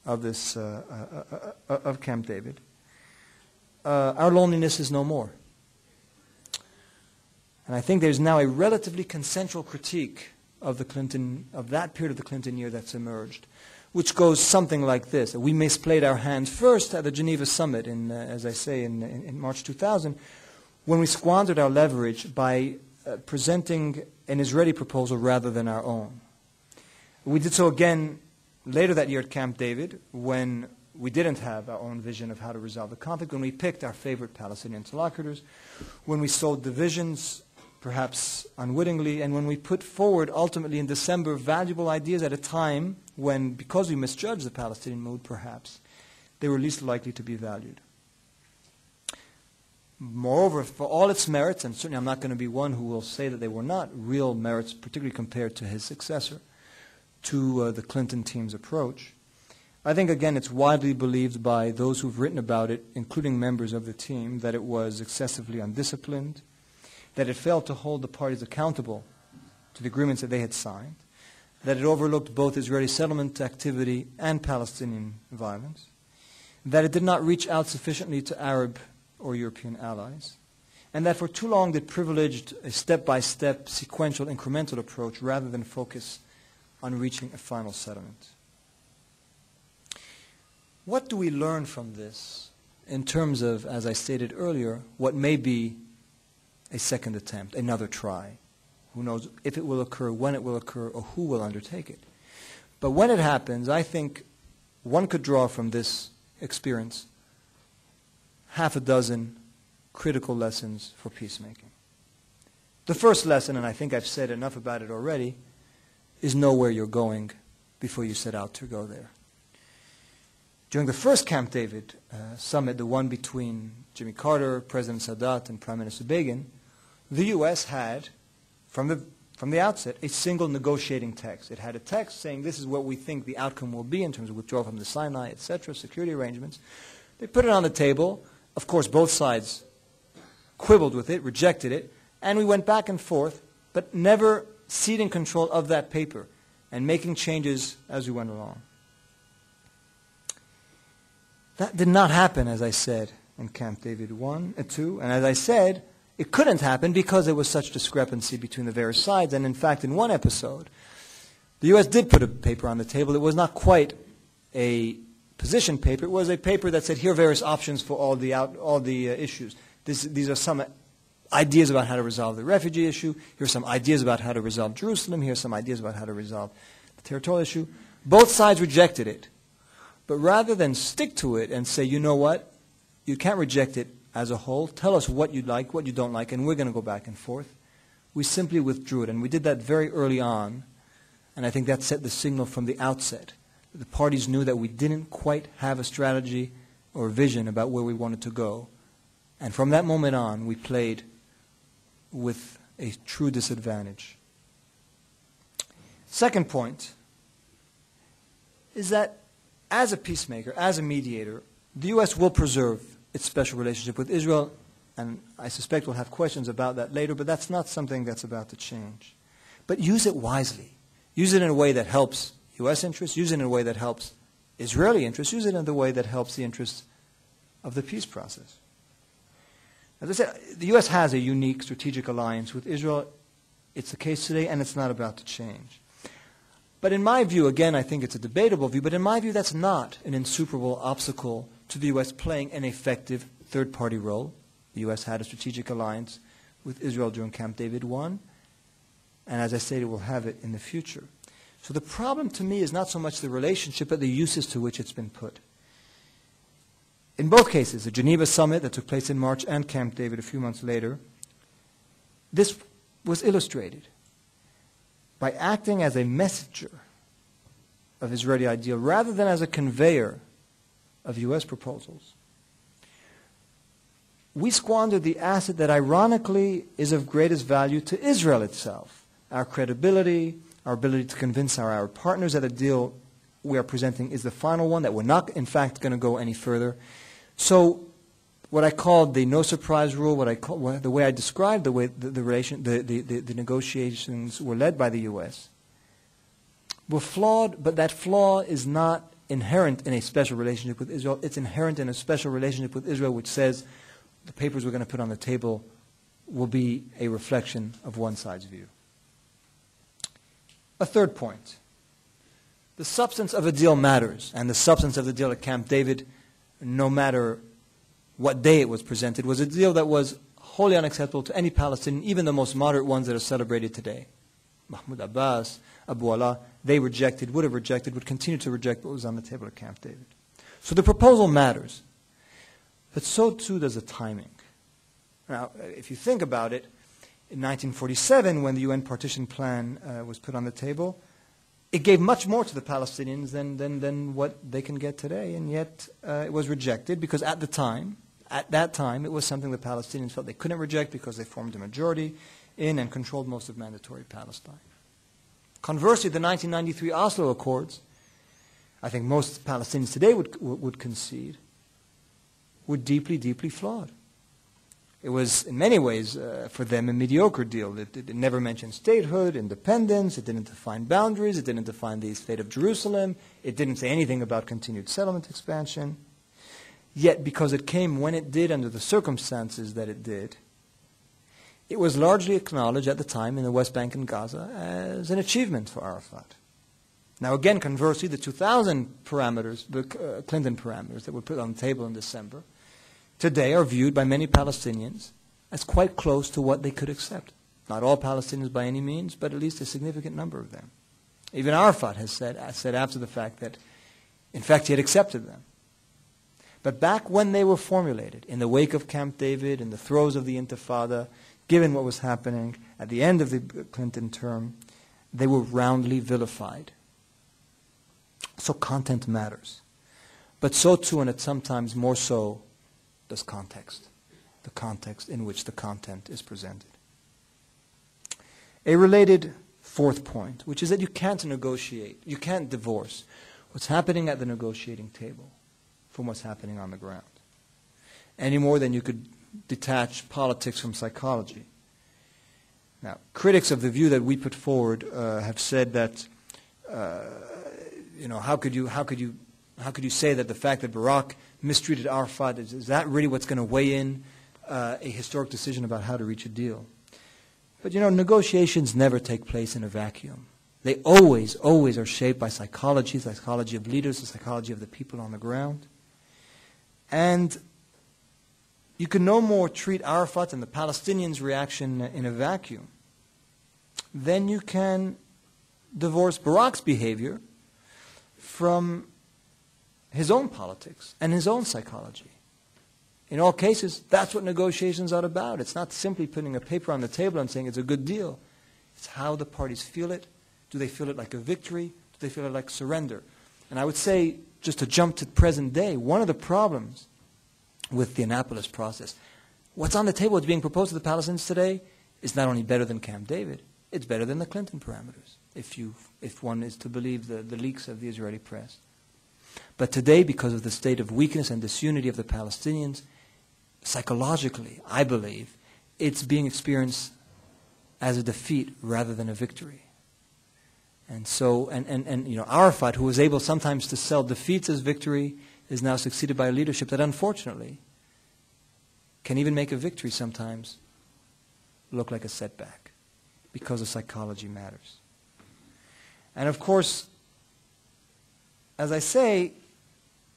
of this of Camp David, our loneliness is no more. And I think there's now a relatively consensual critique of the Clinton, of that period of the Clinton year that's emerged, which goes something like this: that we misplayed our hands first at the Geneva summit, as I say, in March 2000, when we squandered our leverage by presenting an Israeli proposal rather than our own. We did so again later that year at Camp David, when we didn't have our own vision of how to resolve the conflict, when we picked our favorite Palestinian interlocutors, when we sowed divisions, perhaps unwittingly, and when we put forward, ultimately in December, valuable ideas at a time when, because we misjudged the Palestinian mood, perhaps, they were least likely to be valued. Moreover, for all its merits, and certainly I'm not going to be one who will say that they were not real merits, particularly compared to his successor, to the Clinton team's approach, I think, again, it's widely believed by those who've written about it, including members of the team, that it was excessively undisciplined, that it failed to hold the parties accountable to the agreements that they had signed, that it overlooked both Israeli settlement activity and Palestinian violence, that it did not reach out sufficiently to Arab or European allies, and that for too long it privileged a step-by-step, sequential, incremental approach rather than focus on reaching a final settlement. What do we learn from this in terms of, as I stated earlier, what may be a second attempt, another try? Who knows if it will occur, when it will occur, or who will undertake it. But when it happens, I think one could draw from this experience half a dozen critical lessons for peacemaking. The first lesson, and I think I've said enough about it already, is know where you're going before you set out to go there. During the first Camp David summit, the one between Jimmy Carter, President Sadat, and Prime Minister Begin, the U.S. had, from the outset, a single negotiating text. It had a text saying this is what we think the outcome will be in terms of withdrawal from the Sinai, etc., security arrangements. They put it on the table. Of course, both sides quibbled with it, rejected it, and we went back and forth, but never ceding control of that paper and making changes as we went along. That did not happen, as I said, in Camp David 1 and 2, and as I said, it couldn't happen because there was such discrepancy between the various sides, and in fact, in one episode, the U.S. did put a paper on the table. It was not quite a position paper. It was a paper that said, here are various options for all the issues. These are some ideas about how to resolve the refugee issue. Here are some ideas about how to resolve Jerusalem. Here are some ideas about how to resolve the territorial issue. Both sides rejected it. But rather than stick to it and say, you know what, you can't reject it as a whole, tell us what you like, what you don't like, and we're going to go back and forth, we simply withdrew it. And we did that very early on, and I think that set the signal from the outset. The parties knew that we didn't quite have a strategy or vision about where we wanted to go. And from that moment on, we played with a true disadvantage. Second point is that as a peacemaker, as a mediator, the U.S. will preserve its special relationship with Israel, and I suspect we'll have questions about that later, but that's not something that's about to change. But use it wisely. Use it in a way that helps U.S. interests, use it in a way that helps Israeli interests, use it in the way that helps the interests of the peace process. As I said, the U.S. has a unique strategic alliance with Israel. It's the case today, and it's not about to change. But in my view, again, I think it's a debatable view, but in my view, that's not an insuperable obstacle to the U.S. playing an effective third-party role. The U.S. had a strategic alliance with Israel during Camp David I, and as I said, it will have it in the future. So the problem to me is not so much the relationship, but the uses to which it's been put. In both cases, the Geneva summit that took place in March and Camp David a few months later, this was illustrated by acting as a messenger of Israeli ideal rather than as a conveyor of U.S. proposals. We squandered the asset that ironically is of greatest value to Israel itself, our credibility, our ability to convince our Arab partners that the deal we are presenting is the final one, that we're not in fact going to go any further. So what I called the no surprise rule, the way I described the way the negotiations were led by the U.S. were flawed, but that flaw is not inherent in a special relationship with Israel. It's inherent in a special relationship with Israel which says the papers we're going to put on the table will be a reflection of one side's view. A third point. The substance of a deal matters, and the substance of the deal at Camp David, no matter what day it was presented, was a deal that was wholly unacceptable to any Palestinian, even the most moderate ones that are celebrated today. Mahmoud Abbas, Abu Allah, they rejected, would have rejected, would continue to reject what was on the table at Camp David. So the proposal matters, but so too does the timing. Now, if you think about it, in 1947, when the UN partition plan was put on the table, it gave much more to the Palestinians than what they can get today, and yet it was rejected because at that time, it was something the Palestinians felt they couldn't reject because they formed a majority in and controlled most of mandatory Palestine. Conversely, the 1993 Oslo Accords, I think most Palestinians today would concede, were deeply, deeply flawed. It was, in many ways, for them, a mediocre deal. It never mentioned statehood, independence. It didn't define boundaries. It didn't define the fate of Jerusalem. It didn't say anything about continued settlement expansion. Yet, because it came when it did, under the circumstances that it did, it was largely acknowledged at the time in the West Bank and Gaza as an achievement for Arafat. Now, again, conversely, the 2000 parameters, the Clinton parameters that were put on the table in December, today are viewed by many Palestinians as quite close to what they could accept. Not all Palestinians by any means, but at least a significant number of them. Even Arafat has said after the fact that, in fact, he had accepted them. But back when they were formulated, in the wake of Camp David, in the throes of the Intifada, given what was happening at the end of the Clinton term, they were roundly vilified. So content matters. But so too, and it's sometimes more so, does context, the context in which the content is presented. A related fourth point, which is that you can't negotiate, you can't divorce what's happening at the negotiating table from what's happening on the ground, any more than you could detach politics from psychology. Now, critics of the view that we put forward have said that, how could you say that the fact that Barak mistreated Arafat, is that really what's going to weigh in a historic decision about how to reach a deal? But negotiations never take place in a vacuum. They always are shaped by psychology, the psychology of leaders, the psychology of the people on the ground. And you can no more treat Arafat and the Palestinians' reaction in a vacuum than you can divorce Barak's behavior from his own politics and his own psychology. In all cases, that's what negotiations are about. It's not simply putting a paper on the table and saying it's a good deal. It's how the parties feel it. Do they feel it like a victory? Do they feel it like surrender? And I would say, just to jump to present day, one of the problems with the Annapolis process, what's on the table, what's being proposed to the Palestinians today, is not only better than Camp David, it's better than the Clinton parameters, if one is to believe the leaks of the Israeli press. But today, because of the state of weakness and disunity of the Palestinians, psychologically, I believe, it's being experienced as a defeat rather than a victory. And so, Arafat, who was able sometimes to sell defeats as victory, is now succeeded by a leadership that unfortunately can even make a victory sometimes look like a setback, because the psychology matters. And of course, as I say,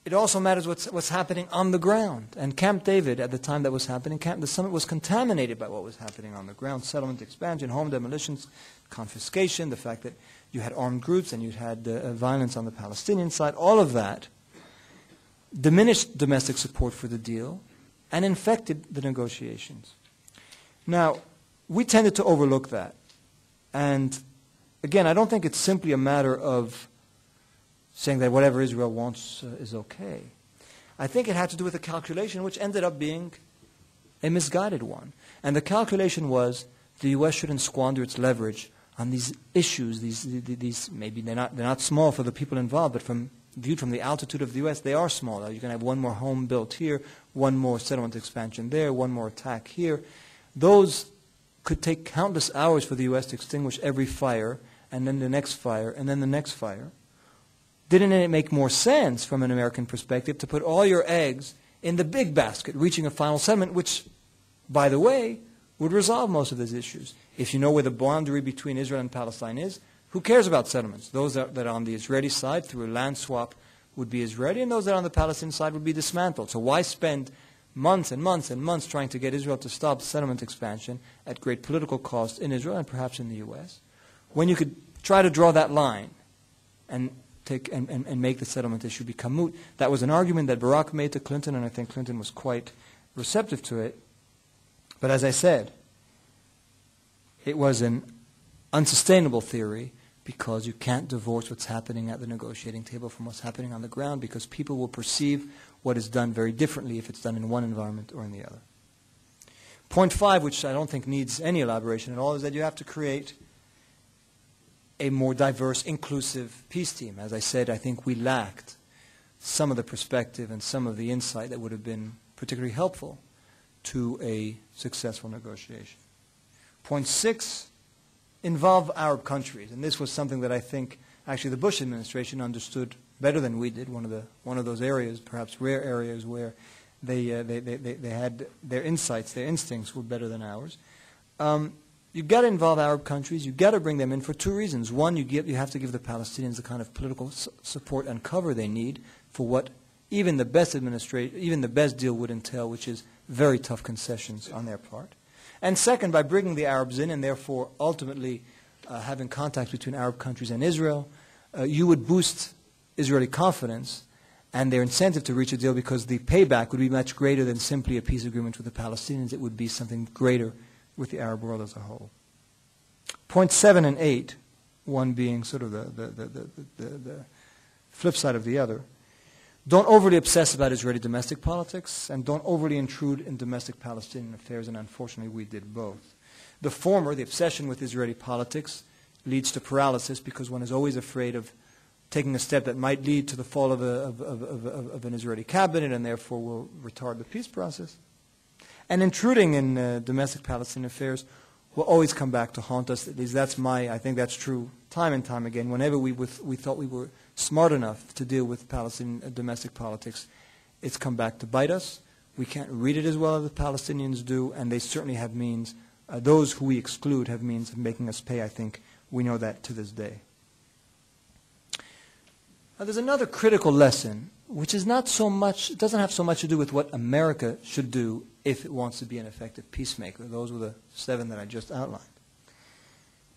it also matters what's happening on the ground. And Camp David, at the time that was happening, the summit was contaminated by what was happening on the ground. Settlement expansion, home demolitions, confiscation, the fact that you had armed groups and you had violence on the Palestinian side, all of that diminished domestic support for the deal, and infected the negotiations. Now, we tended to overlook that. And again, I don't think it's simply a matter of saying that whatever Israel wants is okay. I think it had to do with a calculation which ended up being a misguided one. And the calculation was the U.S. shouldn't squander its leverage on these issues. These maybe they're not small for the people involved, but viewed from the altitude of the U.S., they are small. You can have one more home built here, one more settlement expansion there, one more attack here. Those could take countless hours for the U.S. to extinguish every fire, and then the next fire, and then the next fire. Didn't it make more sense from an American perspective to put all your eggs in the big basket, reaching a final settlement, which, by the way, would resolve most of these issues? If you know where the boundary between Israel and Palestine is, who cares about settlements? Those that are on the Israeli side through a land swap would be Israeli, and those that are on the Palestinian side would be dismantled. So why spend months and months and months trying to get Israel to stop settlement expansion at great political cost in Israel and perhaps in the U.S., when you could try to draw that line and make the settlement issue become moot? That was an argument that Barack made to Clinton, and I think Clinton was quite receptive to it. But as I said, it was an unsustainable theory because you can't divorce what's happening at the negotiating table from what's happening on the ground, because people will perceive what is done very differently if it's done in one environment or in the other. Point 5, which I don't think needs any elaboration at all, is that you have to create a more diverse, inclusive peace team. As I said, I think we lacked some of the perspective and some of the insight that would have been particularly helpful to a successful negotiation. Point 6, involve Arab countries. And this was something that I think actually the Bush administration understood better than we did, one of those areas, perhaps rare areas, where they had their insights, their instincts were better than ours. You've got to involve Arab countries. You've got to bring them in for two reasons. One, you have to give the Palestinians the kind of political support and cover they need for what even the best deal would entail, which is very tough concessions on their part. And second, by bringing the Arabs in and therefore ultimately having contact between Arab countries and Israel, you would boost Israeli confidence and their incentive to reach a deal, because the payback would be much greater than simply a peace agreement with the Palestinians. It would be something greater with the Arab world as a whole. Point 7 and 8, one being sort of the flip side of the other. Don't overly obsess about Israeli domestic politics, and don't overly intrude in domestic Palestinian affairs, and unfortunately we did both. The former, the obsession with Israeli politics, leads to paralysis because one is always afraid of taking a step that might lead to the fall of an Israeli cabinet and therefore will retard the peace process. And intruding in domestic Palestinian affairs will always come back to haunt us. At least I think that's true time and time again. Whenever we thought we were smart enough to deal with Palestinian domestic politics, it's come back to bite us. We can't read it as well as the Palestinians do, and they certainly have means. Those who we exclude have means of making us pay, I think. We know that to this day. Now, there's another critical lesson, which is not so much, it doesn't have so much to do with what America should do if it wants to be an effective peacemaker. Those were the 7 that I just outlined.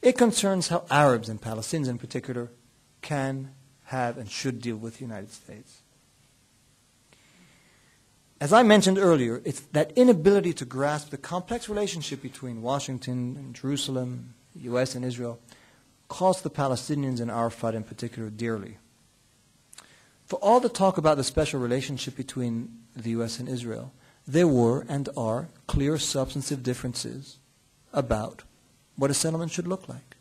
It concerns how Arabs and Palestinians in particular can, have, and should deal with the United States. As I mentioned earlier, it's that inability to grasp the complex relationship between Washington and Jerusalem, the U.S. and Israel, cost the Palestinians and Arafat in particular dearly. For all the talk about the special relationship between the U.S. and Israel, there were and are clear substantive differences about what a settlement should look like.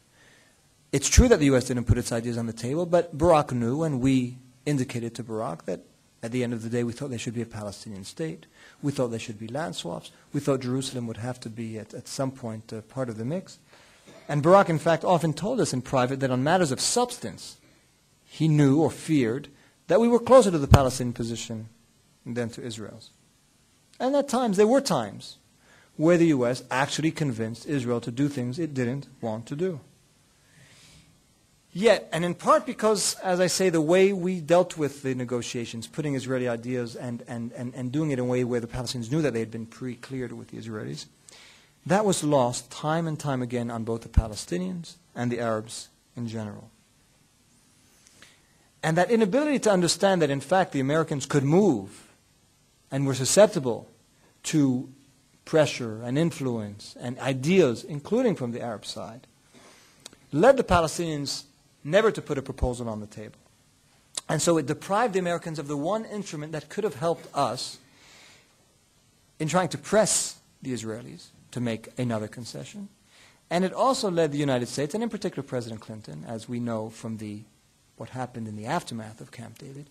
It's true that the U.S. didn't put its ideas on the table, but Barack knew, and we indicated to Barack, that at the end of the day we thought there should be a Palestinian state. We thought there should be land swaps. We thought Jerusalem would have to be at some point part of the mix. And Barack, in fact, often told us in private that on matters of substance, he knew or feared that we were closer to the Palestinian position than to Israel's. And at times, there were times where the U.S. actually convinced Israel to do things it didn't want to do. Yet, and in part because, as I say, the way we dealt with the negotiations, putting Israeli ideas and doing it in a way where the Palestinians knew that they had been pre-cleared with the Israelis, that was lost time and time again on both the Palestinians and the Arabs in general. And that inability to understand that, in fact, the Americans could move and were susceptible to pressure and influence and ideas, including from the Arab side, led the Palestinians never to put a proposal on the table. And so it deprived the Americans of the one instrument that could have helped us in trying to press the Israelis to make another concession. And it also led the United States, and in particular President Clinton, as we know from what happened in the aftermath of Camp David,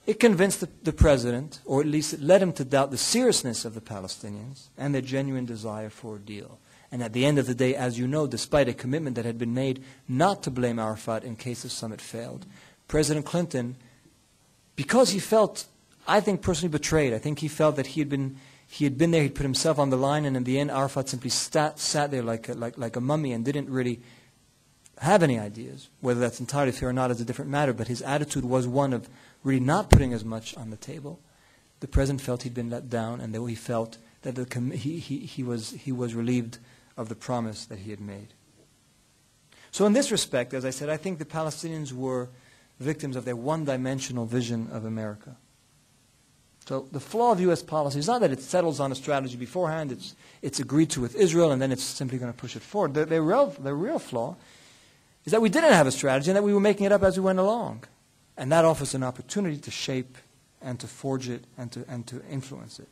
it convinced the president, or at least it led him to doubt the seriousness of the Palestinians and their genuine desire for a deal. And at the end of the day, as you know, despite a commitment that had been made not to blame Arafat in case the summit failed, President Clinton, because he felt, I think, personally betrayed, I think he felt that he had been there, he'd put himself on the line, and in the end Arafat simply sat there like a mummy and didn't really have any ideas. Whether that's entirely fair or not is a different matter, but his attitude was one of really not putting as much on the table. The president felt he'd been let down, and he felt that he was relieved of the promise that he had made. So in this respect, as I said, I think the Palestinians were victims of their one-dimensional vision of America. So the flaw of U.S. policy is not that it settles on a strategy beforehand, it's agreed to with Israel, and then it's simply going to push it forward. The real flaw is that we didn't have a strategy and that we were making it up as we went along. And that offers an opportunity to shape and to forge it and to influence it.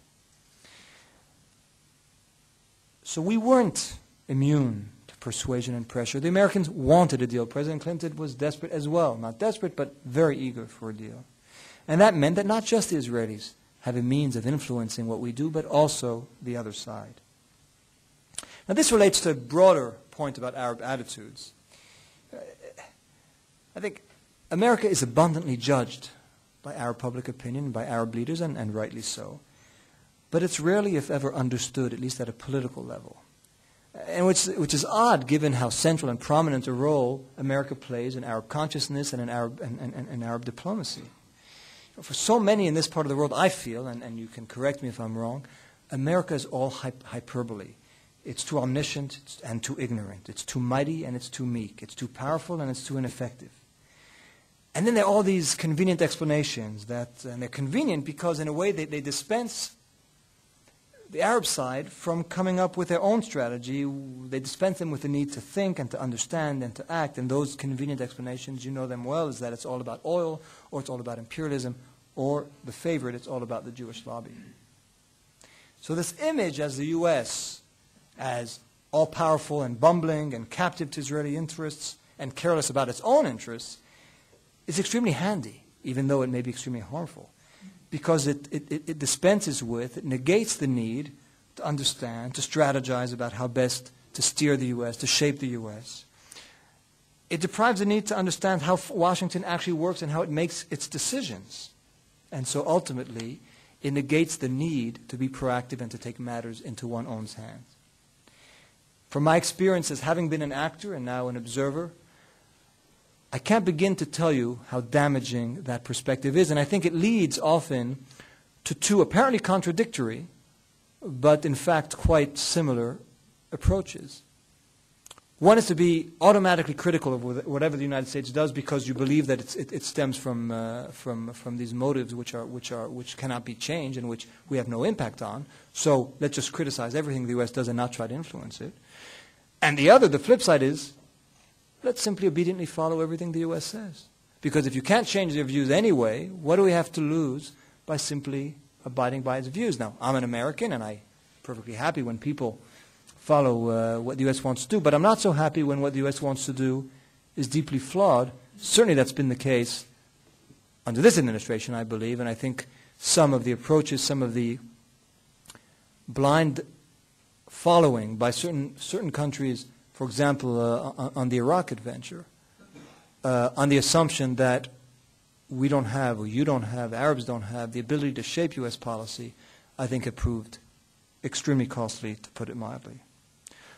So we weren't immune to persuasion and pressure. The Americans wanted a deal. President Clinton was desperate as well. Not desperate, but very eager for a deal. And that meant that not just the Israelis have a means of influencing what we do, but also the other side. Now this relates to a broader point about Arab attitudes. I think America is abundantly judged by Arab public opinion, by Arab leaders, and rightly so. But it's rarely, if ever, understood, at least at a political level. And which is odd, given how central and prominent a role America plays in Arab consciousness and in Arab diplomacy. For so many in this part of the world, I feel, and you can correct me if I'm wrong, America is all hyperbole. It's too omniscient and too ignorant. It's too mighty and it's too meek. It's too powerful and it's too ineffective. And then there are all these convenient explanations and they're convenient because in a way they dispense the Arab side from coming up with their own strategy. They dispense them with the need to think and to understand and to act. And those convenient explanations, you know them well, is that it's all about oil, or it's all about imperialism, or the favorite, it's all about the Jewish lobby. So this image as the U.S. as all-powerful and bumbling and captive to Israeli interests and careless about its own interests is extremely handy, even though it may be extremely harmful. Because it dispenses with, it negates the need to understand, to strategize about how best to steer the U.S., to shape the U.S. It deprives the need to understand how Washington actually works and how it makes its decisions. And so ultimately, it negates the need to be proactive and to take matters into one's own hands. From my experiences, having been an actor and now an observer, I can't begin to tell you how damaging that perspective is, and I think it leads often to two apparently contradictory, but in fact quite similar approaches. One is to be automatically critical of whatever the United States does because you believe that it stems from these motives which cannot be changed and which we have no impact on. So let's just criticize everything the U.S. does and not try to influence it. And the flip side is, let's simply obediently follow everything the U.S. says. Because if you can't change their views anyway, what do we have to lose by simply abiding by its views? Now, I'm an American, and I'm perfectly happy when people follow what the U.S. wants to do, but I'm not so happy when what the U.S. wants to do is deeply flawed. Certainly that's been the case under this administration, I believe, and I think some of the approaches, some of the blind following by certain countries, for example, on the Iraq adventure, on the assumption that we don't have, or you don't have, Arabs don't have, the ability to shape U.S. policy, I think it proved extremely costly, to put it mildly.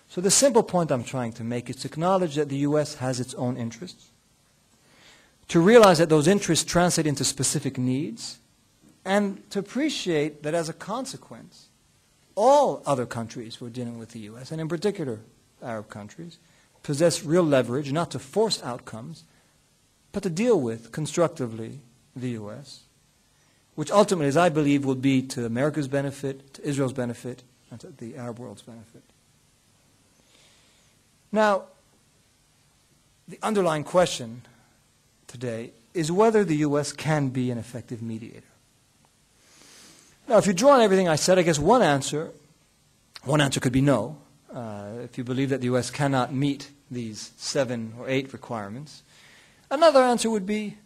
So the simple point I'm trying to make is to acknowledge that the U.S. has its own interests, to realize that those interests translate into specific needs, and to appreciate that as a consequence, all other countries who are dealing with the U.S., and in particular Arab countries, possess real leverage, not to force outcomes, but to deal with constructively the U.S., which ultimately, as I believe, will be to America's benefit, to Israel's benefit, and to the Arab world's benefit. Now, the underlying question today is whether the U.S. can be an effective mediator. Now, if you draw on everything I said, I guess one answer could be no. If you believe that the U.S. cannot meet these 7 or 8 requirements. Another answer would be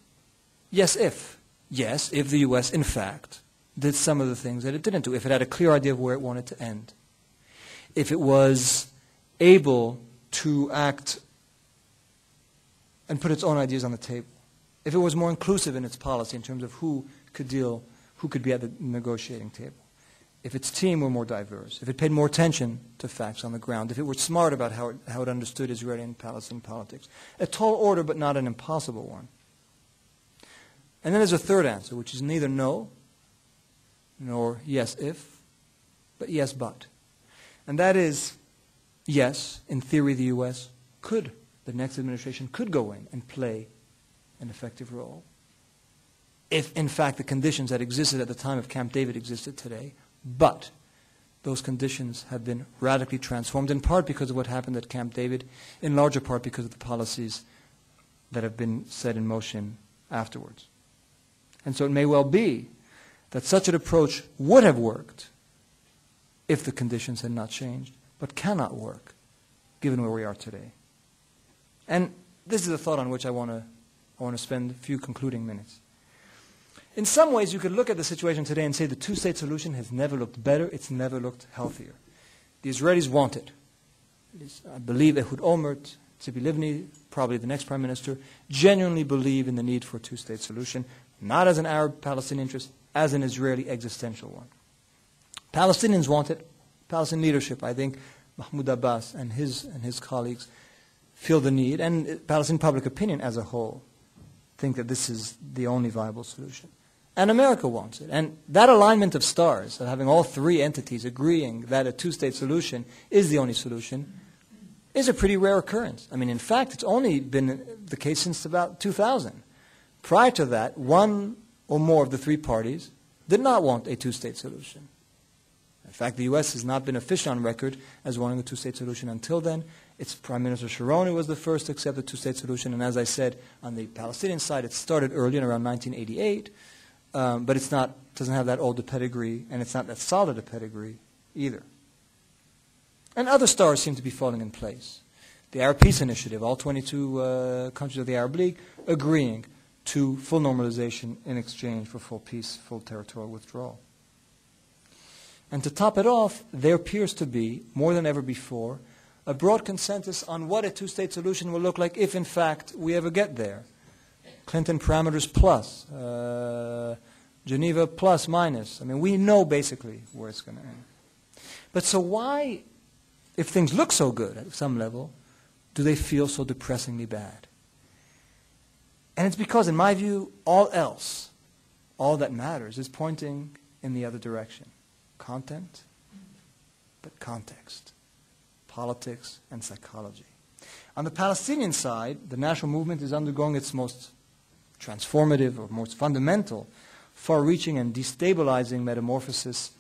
yes, if. Yes, if the U.S., in fact, did some of the things that it didn't do. If it had a clear idea of where it wanted to end. If it was able to act and put its own ideas on the table. If it was more inclusive in its policy in terms of who could be at the negotiating table. If its team were more diverse, if it paid more attention to facts on the ground, if it were smart about how it understood Israeli and Palestinian politics. A tall order, but not an impossible one. And then there's a third answer, which is neither no, nor yes if, but yes but. And that is, yes, in theory the U.S. could, the next administration could go in and play an effective role. If, in fact, the conditions that existed at the time of Camp David existed today. But those conditions have been radically transformed, in part because of what happened at Camp David, in larger part because of the policies that have been set in motion afterwards. And so it may well be that such an approach would have worked if the conditions had not changed, but cannot work given where we are today. And this is a thought on which I want to spend a few concluding minutes. In some ways, you could look at the situation today and say the two-state solution has never looked better, it's never looked healthier. The Israelis want it. I believe Ehud Olmert, Tzipi Livni, probably the next prime minister, genuinely believe in the need for a two-state solution, not as an Arab-Palestinian interest, as an Israeli existential one. Palestinians want it. Palestinian leadership, I think, Mahmoud Abbas and his colleagues feel the need, and Palestinian public opinion as a whole think that this is the only viable solution. And America wants it. And that alignment of stars, of having all 3 entities agreeing that a two-state solution is the only solution, is a pretty rare occurrence. I mean, in fact, it's only been the case since about 2000. Prior to that, 1 or more of the 3 parties did not want a two-state solution. In fact, the U.S. has not been official on record as wanting a two-state solution until then. It's Prime Minister Sharon who was the first to accept the two-state solution. And as I said, on the Palestinian side, it started early in around 1988. But it's not, doesn't have that old a pedigree, and it's not that solid a pedigree either. And other stars seem to be falling in place. The Arab Peace Initiative, all 22 countries of the Arab League agreeing to full normalization in exchange for full peace, full territorial withdrawal. And to top it off, there appears to be, more than ever before, a broad consensus on what a two-state solution will look like if, in fact, we ever get there. Clinton parameters plus, Geneva plus, minus. I mean, we know basically where it's going to end. But so why, if things look so good at some level, do they feel so depressingly bad? And it's because, in my view, all else, all that matters, is pointing in the other direction. Content, but context. Politics and psychology. On the Palestinian side, the national movement is undergoing its most transformative or most fundamental, far-reaching and destabilizing metamorphosis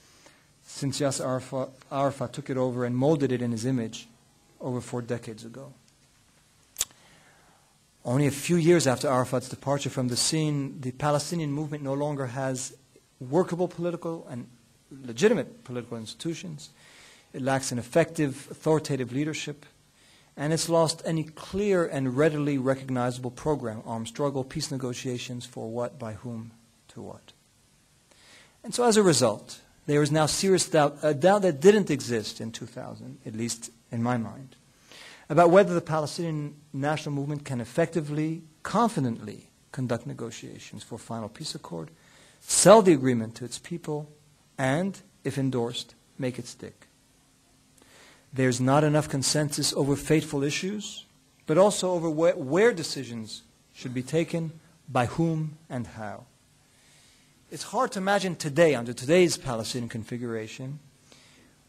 since Yasser Arafat took it over and molded it in his image over 4 decades ago. Only a few years after Arafat's departure from the scene, the Palestinian movement no longer has workable political and legitimate political institutions. It lacks an effective, authoritative leadership, and it's lost any clear and readily recognizable program, armed struggle, peace negotiations, for what, by whom, to what. And so as a result, there is now serious doubt, a doubt that didn't exist in 2000, at least in my mind, about whether the Palestinian national movement can effectively, confidently conduct negotiations for a final peace accord, sell the agreement to its people, and, if endorsed, make it stick. There's not enough consensus over fateful issues, but also over where decisions should be taken, by whom, and how. It's hard to imagine today, under today's Palestinian configuration,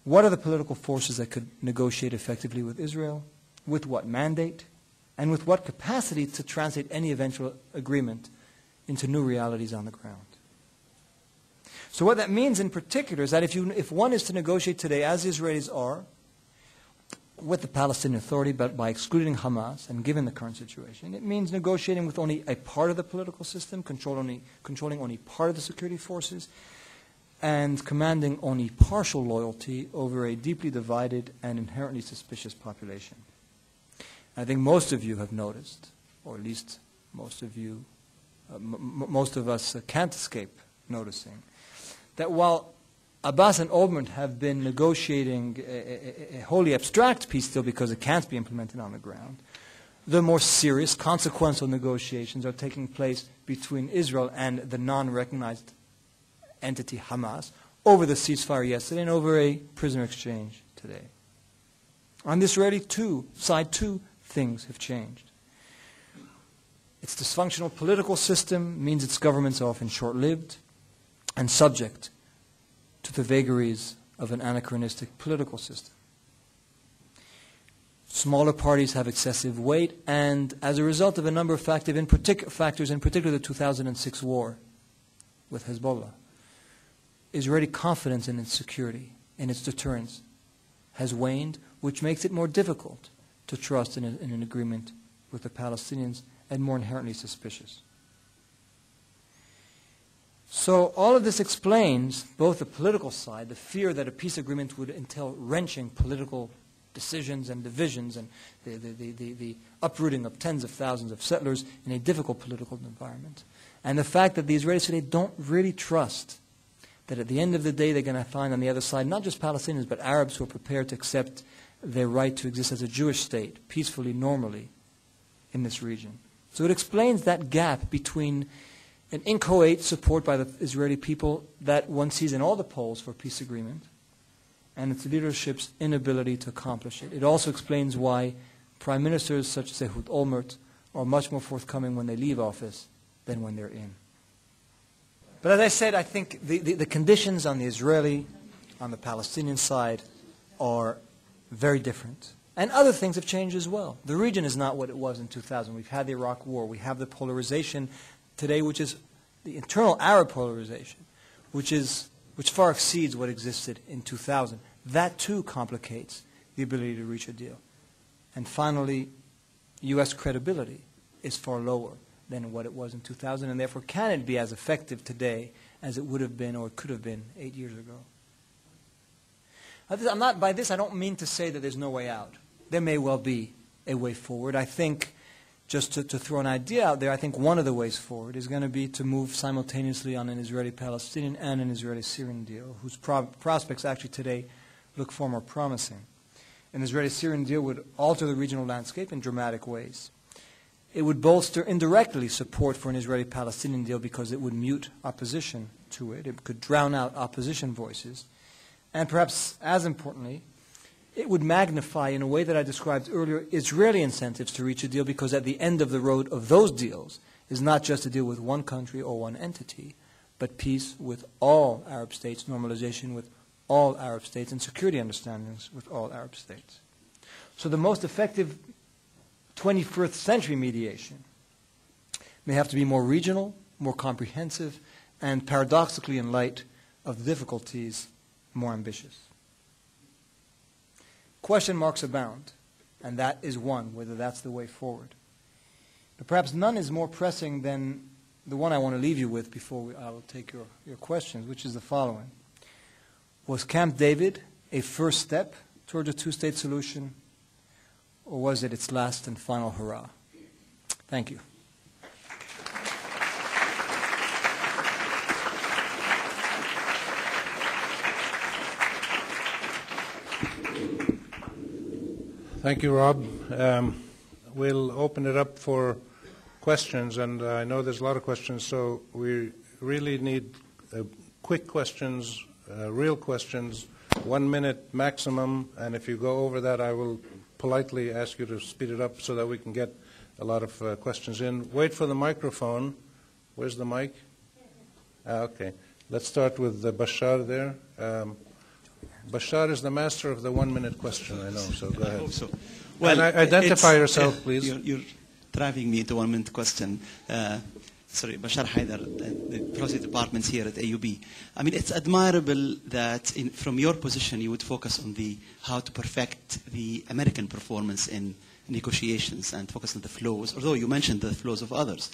what are the political forces that could negotiate effectively with Israel, with what mandate, and with what capacity to translate any eventual agreement into new realities on the ground. So what that means in particular is that if one is to negotiate today, as the Israelis are, with the Palestinian Authority, but by excluding Hamas, and given the current situation, it means negotiating with only a part of the political system, controlling only part of the security forces, and commanding only partial loyalty over a deeply divided and inherently suspicious population. I think most of you have noticed, or at least most of you, most of us can't escape noticing, that while Abbas and Olmert have been negotiating a wholly abstract peace deal because it can't be implemented on the ground, the more serious, consequential negotiations are taking place between Israel and the non-recognized entity Hamas over the ceasefire yesterday and over a prisoner exchange today. On the Israeli side, two things have changed. Its dysfunctional political system means its governments are often short-lived and subject to the vagaries of an anachronistic political system. Smaller parties have excessive weight, and as a result of a number of factors, in particular the 2006 war with Hezbollah, Israeli confidence in its security, in its deterrence, has waned, which makes it more difficult to trust in an agreement with the Palestinians and more inherently suspicious. So all of this explains both the political side, the fear that a peace agreement would entail wrenching political decisions and divisions and the uprooting of tens of thousands of settlers in a difficult political environment, and the fact that the Israelis today don't really trust that at the end of the day they're going to find on the other side not just Palestinians but Arabs who are prepared to accept their right to exist as a Jewish state, peacefully, normally, in this region. So it explains that gap between an inchoate support by the Israeli people that one sees in all the polls for a peace agreement and its leadership's inability to accomplish it. It also explains why prime ministers such as Ehud Olmert are much more forthcoming when they leave office than when they're in. But as I said, I think the conditions on the Israeli, on the Palestinian side are very different. And other things have changed as well. The region is not what it was in 2000. We've had the Iraq War. We have the polarization today, which is the internal Arab polarization, which far exceeds what existed in 2000. That too complicates the ability to reach a deal. And finally, U.S. credibility is far lower than what it was in 2000, and therefore can it be as effective today as it would have been or it could have been 8 years ago? By this, I don't mean to say that there's no way out. There may well be a way forward. I think, just to throw an idea out there, I think one of the ways forward is going to be to move simultaneously on an Israeli-Palestinian and an Israeli-Syrian deal, whose prospects actually today look far more promising. An Israeli-Syrian deal would alter the regional landscape in dramatic ways. It would bolster indirectly support for an Israeli-Palestinian deal because it would mute opposition to it. It could drown out opposition voices. And perhaps as importantly, it would magnify, in a way that I described earlier, Israeli incentives to reach a deal, because at the end of the road of those deals is not just a deal with one country or one entity, but peace with all Arab states, normalization with all Arab states, and security understandings with all Arab states. So the most effective 21st century mediation may have to be more regional, more comprehensive, and paradoxically, in light of the difficulties, more ambitious. Question marks abound, and that is one, whether that's the way forward. But perhaps none is more pressing than the one I want to leave you with before I will take your questions, which is the following. Was Camp David a first step towards a two-state solution, or was it its last and final hurrah? Thank you. Thank you, Rob. We'll open it up for questions, and I know there's a lot of questions, so we really need quick questions, real questions, 1 minute maximum, and if you go over that, I will politely ask you to speed it up so that we can get a lot of questions in. Wait for the microphone. Where's the mic? Okay. Let's start with Bashar there. Bashar is the master of the 1-minute question, I know, so go ahead. I hope so. Well, and identify yourself, please. You're driving me into 1-minute question. Sorry, Bashar Haider, the Policy Department here at AUB. I mean, it's admirable that from your position you would focus on how to perfect the American performance in negotiations and focus on the flaws, although you mentioned the flaws of others.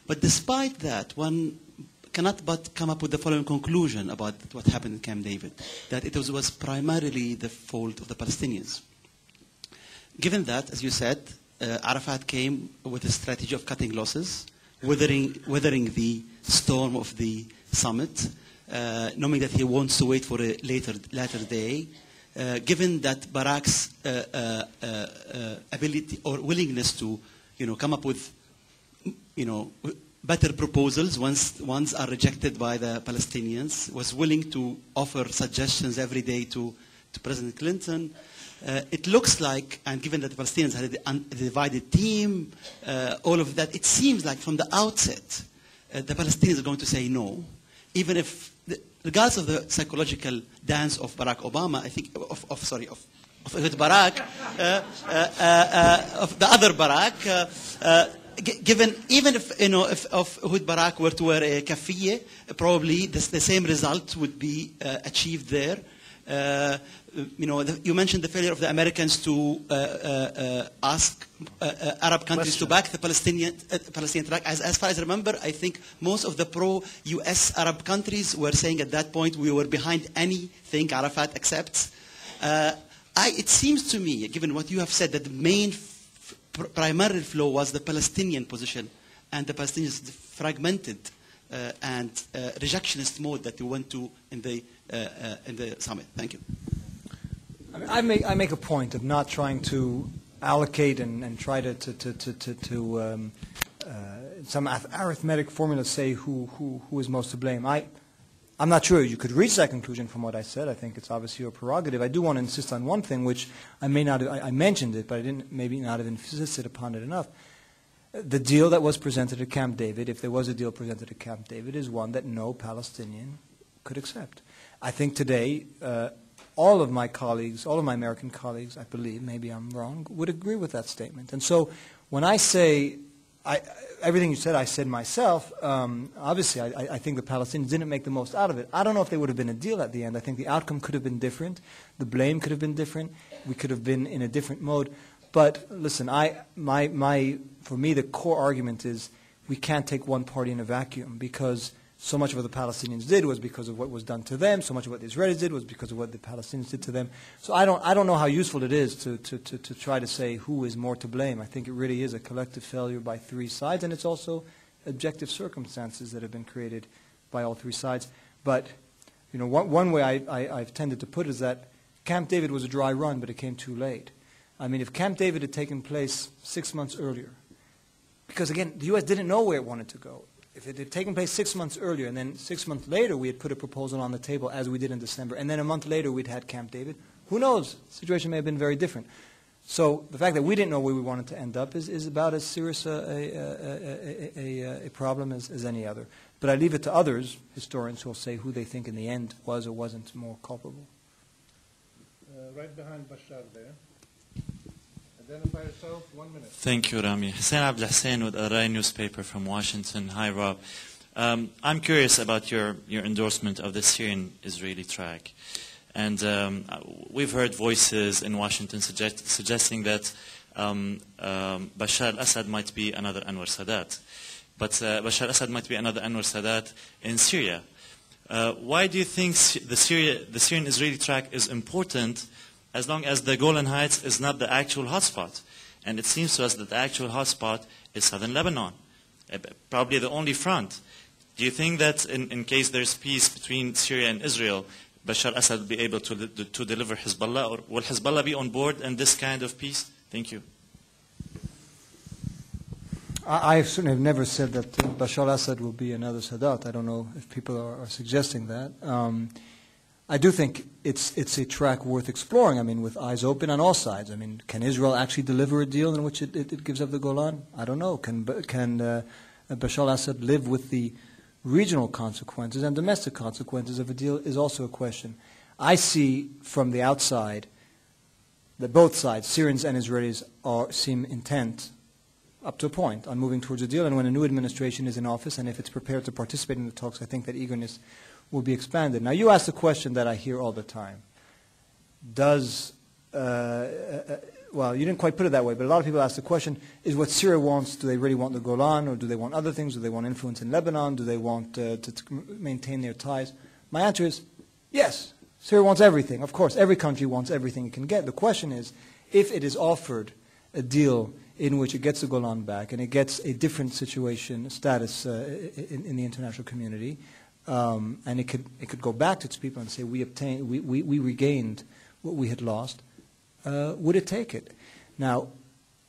But despite that, one cannot but come up with the following conclusion about what happened in Camp David, that it was primarily the fault of the Palestinians. Given that, as you said, Arafat came with a strategy of cutting losses, weathering the storm of the summit, knowing that he wants to wait for a later day, given that Barak's ability or willingness to, come up with, better proposals once are rejected by the Palestinians, was willing to offer suggestions every day to President Clinton. It looks like, and given that the Palestinians had a divided team, all of that, it seems like from the outset, the Palestinians are going to say no, even if, regardless of the psychological dance of Barack Obama, I think, of Barack, of the other Barack, given, even if Uhud Barak were to wear a kafiyeh, probably the same result would be achieved there. You mentioned the failure of the Americans to ask Arab countries to back the Palestinian track. As far as I remember, I think most of the pro-US Arab countries were saying at that point we were behind anything Arafat accepts. It seems to me, given what you have said, that the main primary flaw was the Palestinian position and the Palestinians' fragmented and rejectionist mode that we went to in the summit. Thank you. I make a point of not trying to allocate and try to some arithmetic formula say who is most to blame. I'm not sure you could reach that conclusion from what I said. I think it's obviously your prerogative. I do want to insist on one thing, which I mentioned it, but I didn't maybe not have insisted upon it enough. The deal that was presented at Camp David, if there was a deal presented at Camp David, is one that no Palestinian could accept. I think today all of my colleagues, all of my American colleagues, I believe, maybe I'm wrong, would agree with that statement. And so when I say everything you said, I said myself, obviously I think the Palestinians didn't make the most out of it. I don't know if there would have been a deal at the end. I think the outcome could have been different. The blame could have been different. We could have been in a different mode. But listen, for me, the core argument is we can't take one party in a vacuum, because so much of what the Palestinians did was because of what was done to them. So much of what the Israelis did was because of what the Palestinians did to them. So I don't know how useful it is to try to say who is more to blame. I think it really is a collective failure by three sides, and it's also objective circumstances that have been created by all three sides. But one way I've tended to put it is that Camp David was a dry run, but it came too late. I mean, if Camp David had taken place 6 months earlier, because again, the U.S. didn't know where it wanted to go. If it had taken place 6 months earlier, and then 6 months later we had put a proposal on the table, as we did in December, and then a month later we'd had Camp David, who knows? The situation may have been very different. So the fact that we didn't know where we wanted to end up is about as serious a problem as any other. But I leave it to others, historians, who will say who they think in the end was or wasn't more culpable. Right behind Bashar there. Identify yourself, 1 minute. Thank you, Rami. Hussein Abdel Hussein with Al-Rai newspaper from Washington. Hi, Rob. I'm curious about your endorsement of the Syrian-Israeli track. And we've heard voices in Washington suggesting that Bashar al-Assad might be another Anwar Sadat. But Bashar al-Assad might be another Anwar Sadat in Syria. Why do you think the Syrian-Israeli track is important as long as the Golan Heights is not the actual hotspot? And it seems to us that the actual hotspot is southern Lebanon, probably the only front. Do you think that in case there's peace between Syria and Israel, Bashar al-Assad will be able to deliver Hezbollah, or will Hezbollah be on board in this kind of peace? Thank you. I certainly have never said that Bashar al-Assad will be another Sadat. I don't know if people are suggesting that. I do think it's a track worth exploring. I mean, with eyes open on all sides. I mean, can Israel actually deliver a deal in which it gives up the Golan? I don't know. Can Bashar al-Assad live with the regional consequences and domestic consequences of a deal is also a question. I see from the outside that both sides, Syrians and Israelis, seem intent, up to a point, on moving towards a deal. And when a new administration is in office, and if it's prepared to participate in the talks, I think that eagerness will be expanded. Now, you asked a question that I hear all the time. Well, you didn't quite put it that way, but a lot of people ask the question, is what Syria wants, do they really want the Golan, or do they want other things? Do they want influence in Lebanon? Do they want to maintain their ties? My answer is, yes, Syria wants everything. Of course, every country wants everything it can get. The question is, if it is offered a deal in which it gets the Golan back and it gets a different status in the international community, and it could go back to its people and say, we regained what we had lost, would it take it? Now,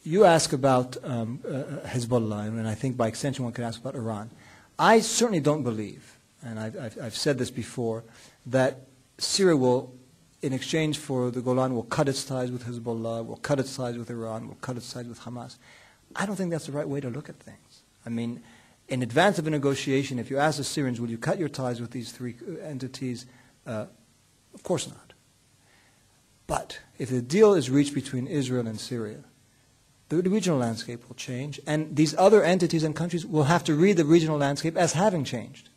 you ask about Hezbollah, and I think by extension one could ask about Iran. I certainly don't believe, and I've said this before, that Syria will, in exchange for the Golan, will cut its ties with Hezbollah, will cut its ties with Iran, will cut its ties with Hamas. I don't think that's the right way to look at things. I mean, in advance of a negotiation, if you ask the Syrians, will you cut your ties with these three entities? Of course not. But if the deal is reached between Israel and Syria, the regional landscape will change, and these other entities and countries will have to read the regional landscape as having changed.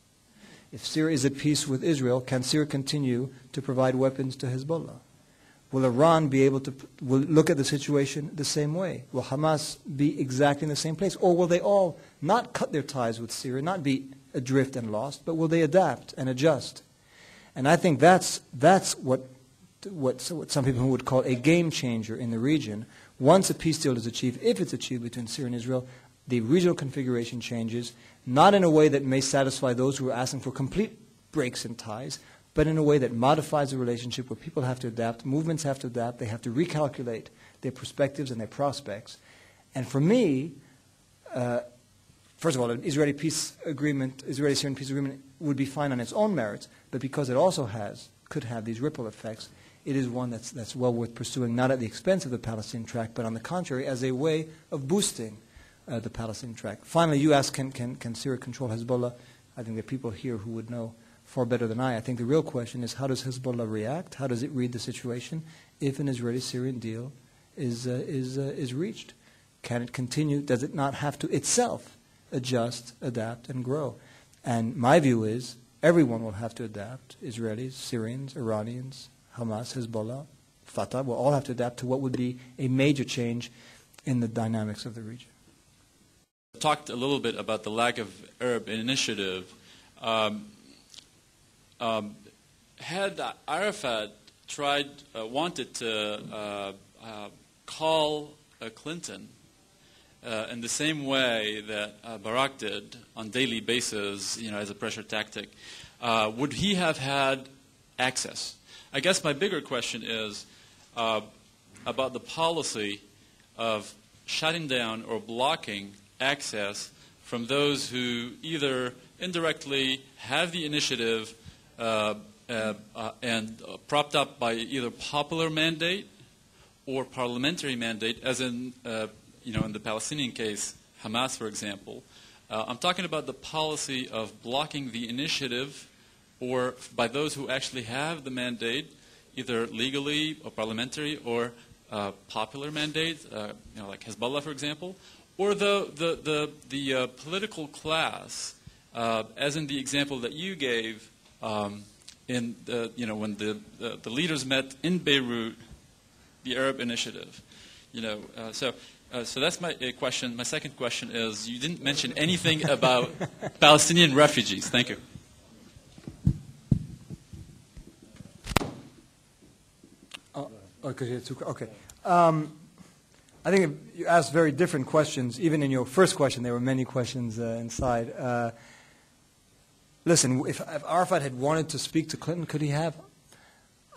If Syria is at peace with Israel, can Syria continue to provide weapons to Hezbollah? Will Iran be able to look at the situation the same way? Will Hamas be exactly in the same place? Or will they all not cut their ties with Syria, not be adrift and lost, but will they adapt and adjust? And I think that's what some people would call a game changer in the region. Once a peace deal is achieved, if it's achieved between Syria and Israel, the regional configuration changes, not in a way that may satisfy those who are asking for complete breaks in ties, but in a way that modifies the relationship where people have to adapt, movements have to adapt, they have to recalculate their perspectives and their prospects. And for me, first of all, an Israeli-Syrian peace agreement would be fine on its own merits, but because it also could have these ripple effects, it is one that's well worth pursuing, not at the expense of the Palestinian track, but on the contrary, as a way of boosting the Palestinian track. Finally, you asked, can Syria control Hezbollah? I think there are people here who would know far better than I. I think the real question is, how does Hezbollah react? How does it read the situation if an Israeli-Syrian deal is reached? Can it continue? Does it not have to itself adjust, adapt, and grow? And my view is, everyone will have to adapt. Israelis, Syrians, Iranians, Hamas, Hezbollah, Fatah will all have to adapt to what would be a major change in the dynamics of the region. Talked a little bit about the lack of Arab initiative. Had Arafat wanted to call Clinton in the same way that Barak did on a daily basis, as a pressure tactic, would he have had access? I guess my bigger question is about the policy of shutting down or blocking access from those who either indirectly have the initiative and propped up by either popular mandate or parliamentary mandate, as in in the Palestinian case, Hamas, for example. I'm talking about the policy of blocking the initiative or by those who actually have the mandate, either legally or parliamentary or popular mandate, like Hezbollah, for example, or the political class, as in the example that you gave, when the leaders met in Beirut, the Arab Initiative, So that's my question. My second question is, you didn't mention anything about Palestinian refugees. Thank you. Okay. I think you asked very different questions. Even in your first question, there were many questions inside. Listen, if Arafat had wanted to speak to Clinton, could he have?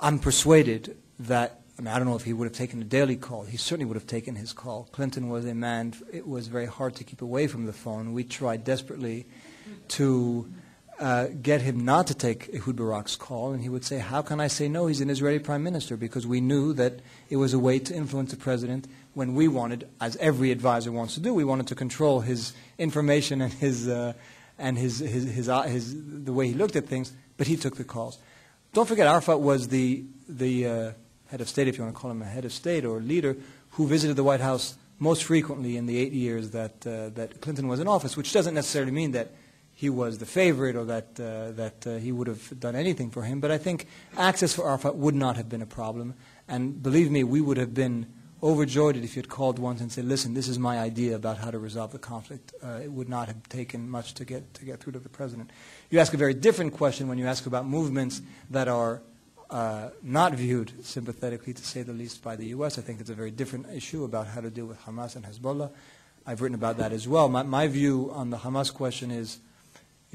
I'm persuaded that, I don't know if he would have taken a daily call. He certainly would have taken his call. Clinton was a man, it was very hard to keep away from the phone. We tried desperately to get him not to take Ehud Barak's call, and he would say, how can I say no? He's an Israeli prime minister, because we knew that it was a way to influence the president when we wanted, as every advisor wants to do, we wanted to control his information and the way he looked at things, but he took the calls. Don't forget, Arafat was the head of state, if you want to call him a head of state or leader, who visited the White House most frequently in the 8 years that Clinton was in office, which doesn't necessarily mean that he was the favorite or that he would have done anything for him. But I think access for Arafat would not have been a problem. And believe me, we would have been overjoyed if you had called once and said, listen, this is my idea about how to resolve the conflict. It would not have taken much to get through to the president. You ask a very different question when you ask about movements that are not viewed sympathetically, to say the least, by the U.S. I think it's a very different issue about how to deal with Hamas and Hezbollah. I've written about that as well. My view on the Hamas question is,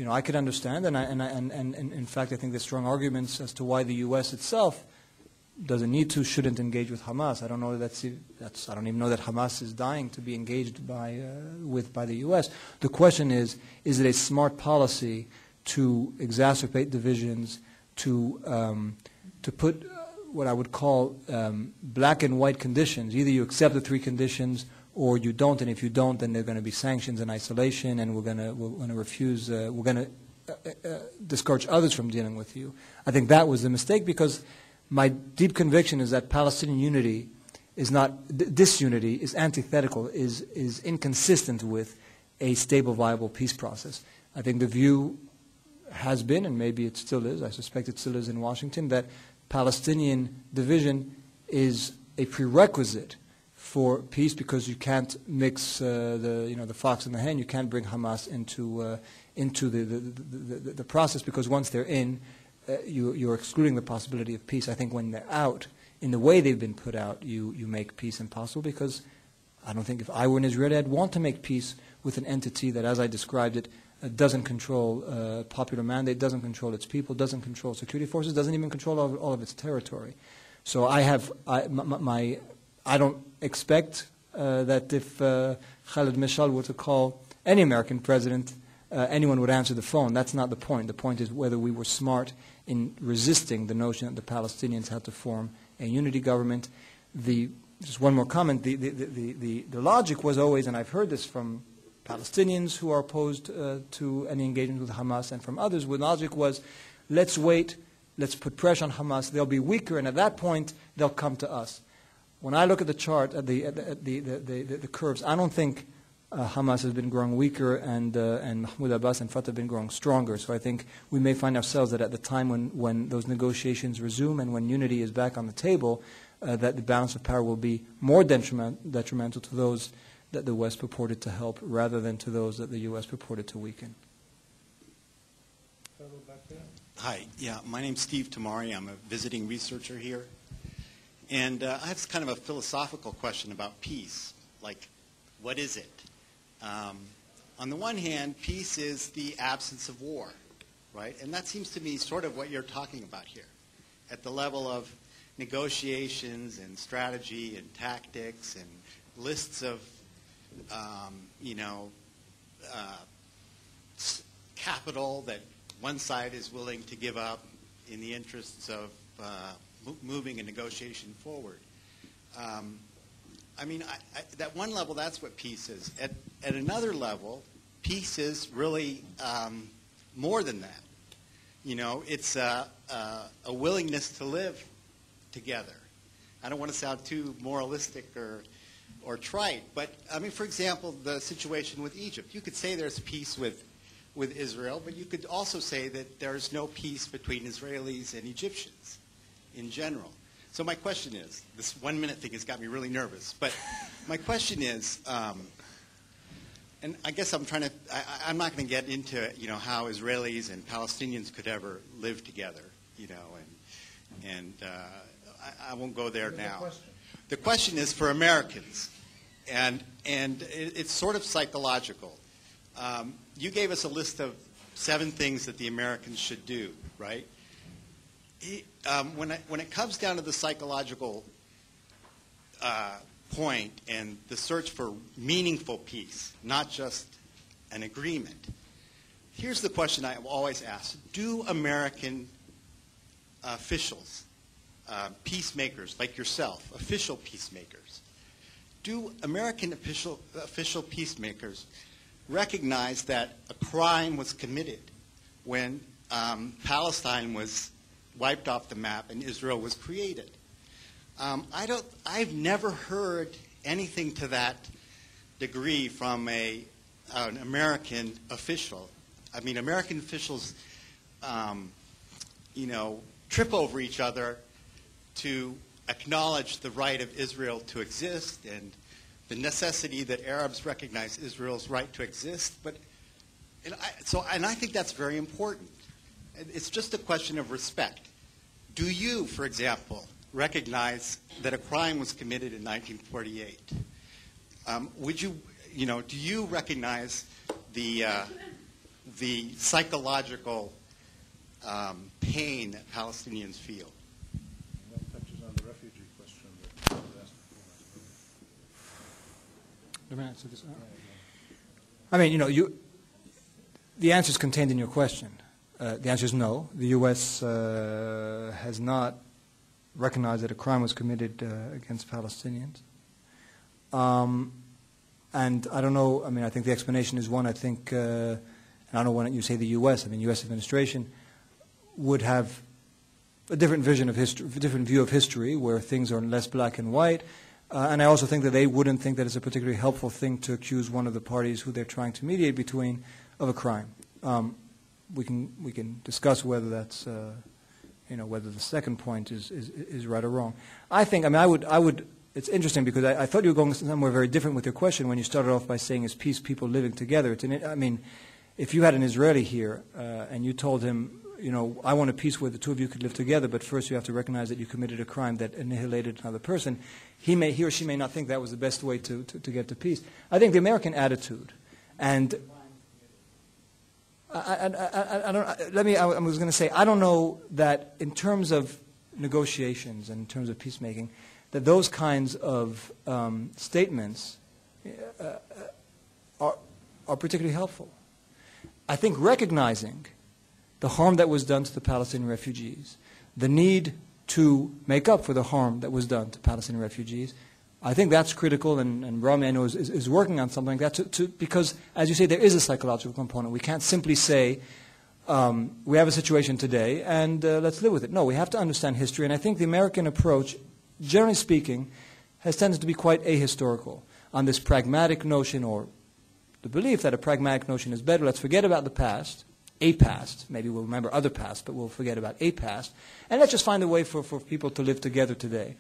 I could understand, and in fact, I think there's strong arguments as to why the U.S. itself doesn't need to, shouldn't engage with Hamas. I don't know I don't even know that Hamas is dying to be engaged by the U.S. The question is it a smart policy to exacerbate divisions, to put what I would call black and white conditions? Either you accept the three conditions or you don't, and if you don't, then there are going to be sanctions and isolation, and we're going to refuse, we're going to discourage others from dealing with you. I think that was the mistake, because my deep conviction is that Palestinian unity is not, disunity is antithetical, is inconsistent with a stable, viable peace process. I think the view has been, and maybe it still is, I suspect it still is in Washington, that Palestinian division is a prerequisite for peace, because you can't mix the fox and the hen. You can't bring Hamas into the process, because once they're in, you're excluding the possibility of peace. I think when they're out, in the way they've been put out, you make peace impossible, because I don't think if I were an Israeli, I'd want to make peace with an entity that, as I described it, doesn't control popular mandate, doesn't control its people, doesn't control security forces, doesn't even control all of its territory. So I don't expect that if Khaled Mishal were to call any American president, anyone would answer the phone. That's not the point. The point is whether we were smart in resisting the notion that the Palestinians had to form a unity government. Just one more comment. The logic was always, and I've heard this from Palestinians who are opposed to any engagement with Hamas, and from others, the logic was, let's wait, let's put pressure on Hamas, they'll be weaker, and at that point, they'll come to us. When I look at the chart, at the curves, I don't think Hamas has been growing weaker, and Mahmoud Abbas and Fatah have been growing stronger. So I think we may find ourselves that at the time when those negotiations resume and when unity is back on the table, that the balance of power will be more detrimental to those that the West purported to help rather than to those that the U.S. purported to weaken. Hi, my name's Steve Tamari. I'm a visiting researcher here. And I have kind of a philosophical question about peace. Like, what is it? On the one hand, peace is the absence of war, right? And that seems to me sort of what you're talking about here, at the level of negotiations and strategy and tactics and lists of, capital that one side is willing to give up in the interests of moving a negotiation forward. At one level, that's what peace is. At another level, peace is really more than that. It's a willingness to live together. I don't want to sound too moralistic or trite, but for example, the situation with Egypt. You could say there's peace with Israel, but you could also say that there's no peace between Israelis and Egyptians in general. So my question is, this 1 minute thing has got me really nervous, but my question is, and I guess I'm not going to get into, how Israelis and Palestinians could ever live together, and I won't go there now. The question is for Americans, and it's sort of psychological. You gave us a list of 7 things that the Americans should do, right? When it comes down to the psychological point and the search for meaningful peace, not just an agreement, here's the question I always ask. Do American officials, peacemakers like yourself, official peacemakers, do American official peacemakers recognize that a crime was committed when Palestine was wiped off the map and Israel was created. I've never heard anything to that degree from an American official. I mean, American officials, trip over each other to acknowledge the right of Israel to exist and the necessity that Arabs recognize Israel's right to exist. And I think that's very important. It's just a question of respect. Do you, for example, recognize that a crime was committed in 1948? Do you recognize the psychological pain that Palestinians feel? That touches on the refugee question that was asked before. Let me answer this. I mean, the answer is contained in your question. The answer is no. The U.S. has not recognized that a crime was committed against Palestinians. And I don't know, I mean, I think the explanation is one, I think, and I don't know when you say the U.S., I mean, U.S. administration would have a different vision of history, a different view of history where things are less black and white. And I also think that they wouldn't think that it's a particularly helpful thing to accuse one of the parties who they're trying to mediate between of a crime. We can discuss whether that's, whether the second point is right or wrong. I would. It's interesting because I thought you were going somewhere very different with your question when you started off by saying, is peace people living together? If you had an Israeli here and you told him, I want a peace where the two of you could live together, but first you have to recognize that you committed a crime that annihilated another person, he or she may not think that was the best way to get to peace. I think the American attitude, and I was going to say, I don't know that in terms of negotiations and in terms of peacemaking, that those kinds of statements are particularly helpful. I think recognizing the harm that was done to the Palestinian refugees, the need to make up for the harm that was done to Palestinian refugees, I think that's critical, and Rami, I know, is working on something like that, because, as you say, there is a psychological component. We can't simply say, we have a situation today, and let's live with it. No, we have to understand history, and I think the American approach, generally speaking, has tended to be quite ahistorical on this pragmatic notion, or the belief that a pragmatic notion is better. Let's forget about the past, a past. Maybe we'll remember other past, but we'll forget about a past. And let's just find a way for people to live together today.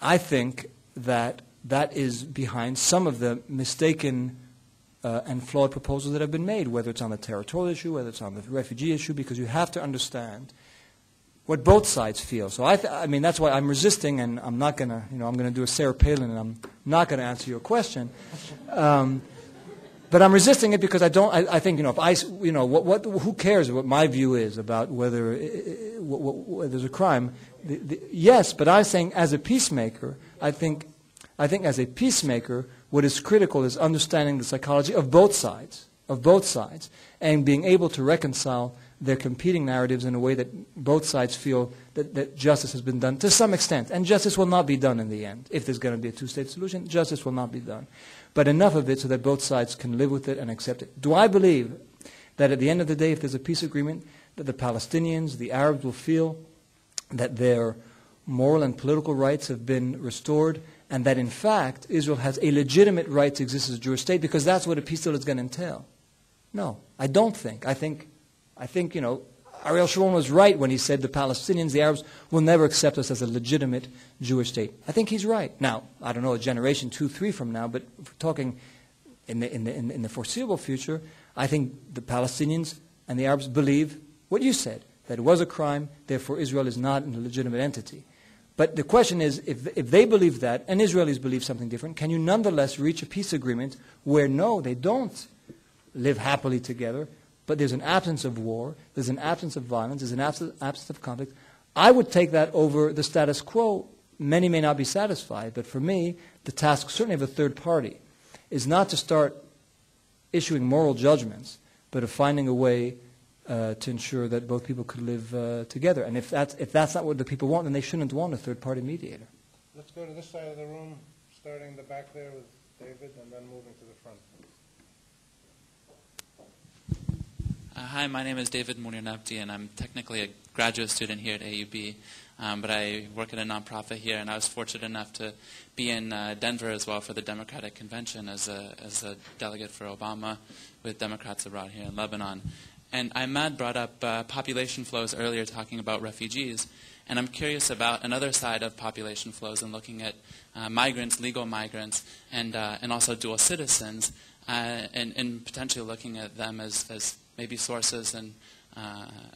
I think that is behind some of the mistaken and flawed proposals that have been made, whether it's on the territorial issue, whether it's on the refugee issue, because you have to understand what both sides feel. So I mean, that's why I'm resisting, and I'm not going to, I'm going to do a Sarah Palin, and I'm not going to answer your question. But I'm resisting it because I think, who cares what my view is about whether there's a crime? Yes, but I'm saying as a peacemaker, I think as a peacemaker, what is critical is understanding the psychology of both sides, and being able to reconcile their competing narratives in a way that both sides feel that justice has been done to some extent. And justice will not be done in the end. If there's going to be a two-state solution, justice will not be done. But enough of it so that both sides can live with it and accept it. Do I believe that at the end of the day, if there's a peace agreement, that the Palestinians, the Arabs will feel that their moral and political rights have been restored, and that in fact Israel has a legitimate right to exist as a Jewish state, because that's what a peace deal is going to entail? No, I don't think. I think, Ariel Sharon was right when he said the Palestinians, the Arabs, will never accept us as a legitimate Jewish state. I think he's right. Now, I don't know, a generation, 2, 3 from now, but if we're talking in the foreseeable future, I think the Palestinians and the Arabs believe what you said, that it was a crime, therefore Israel is not a legitimate entity. But the question is, if they believe that, and Israelis believe something different, can you nonetheless reach a peace agreement where, no, they don't live happily together, but there's an absence of war, there's an absence of violence, there's an absence of conflict? I would take that over the status quo. Many may not be satisfied, but for me, the task, certainly of a third party, is not to start issuing moral judgments, but of finding a way to ensure that both people could live together. And if that's not what the people want, then they shouldn't want a third-party mediator. Let's go to this side of the room, starting the back there with David, and then moving to the front. Hi, my name is David Munir Nabdi, and I'm technically a graduate student here at AUB, but I work at a nonprofit here, and I was fortunate enough to be in Denver as well for the Democratic Convention as a delegate for Obama with Democrats abroad here in Lebanon. And Ahmad brought up population flows earlier, talking about refugees, and I'm curious about another side of population flows and looking at migrants, legal migrants, and also dual citizens, and potentially looking at them as maybe sources and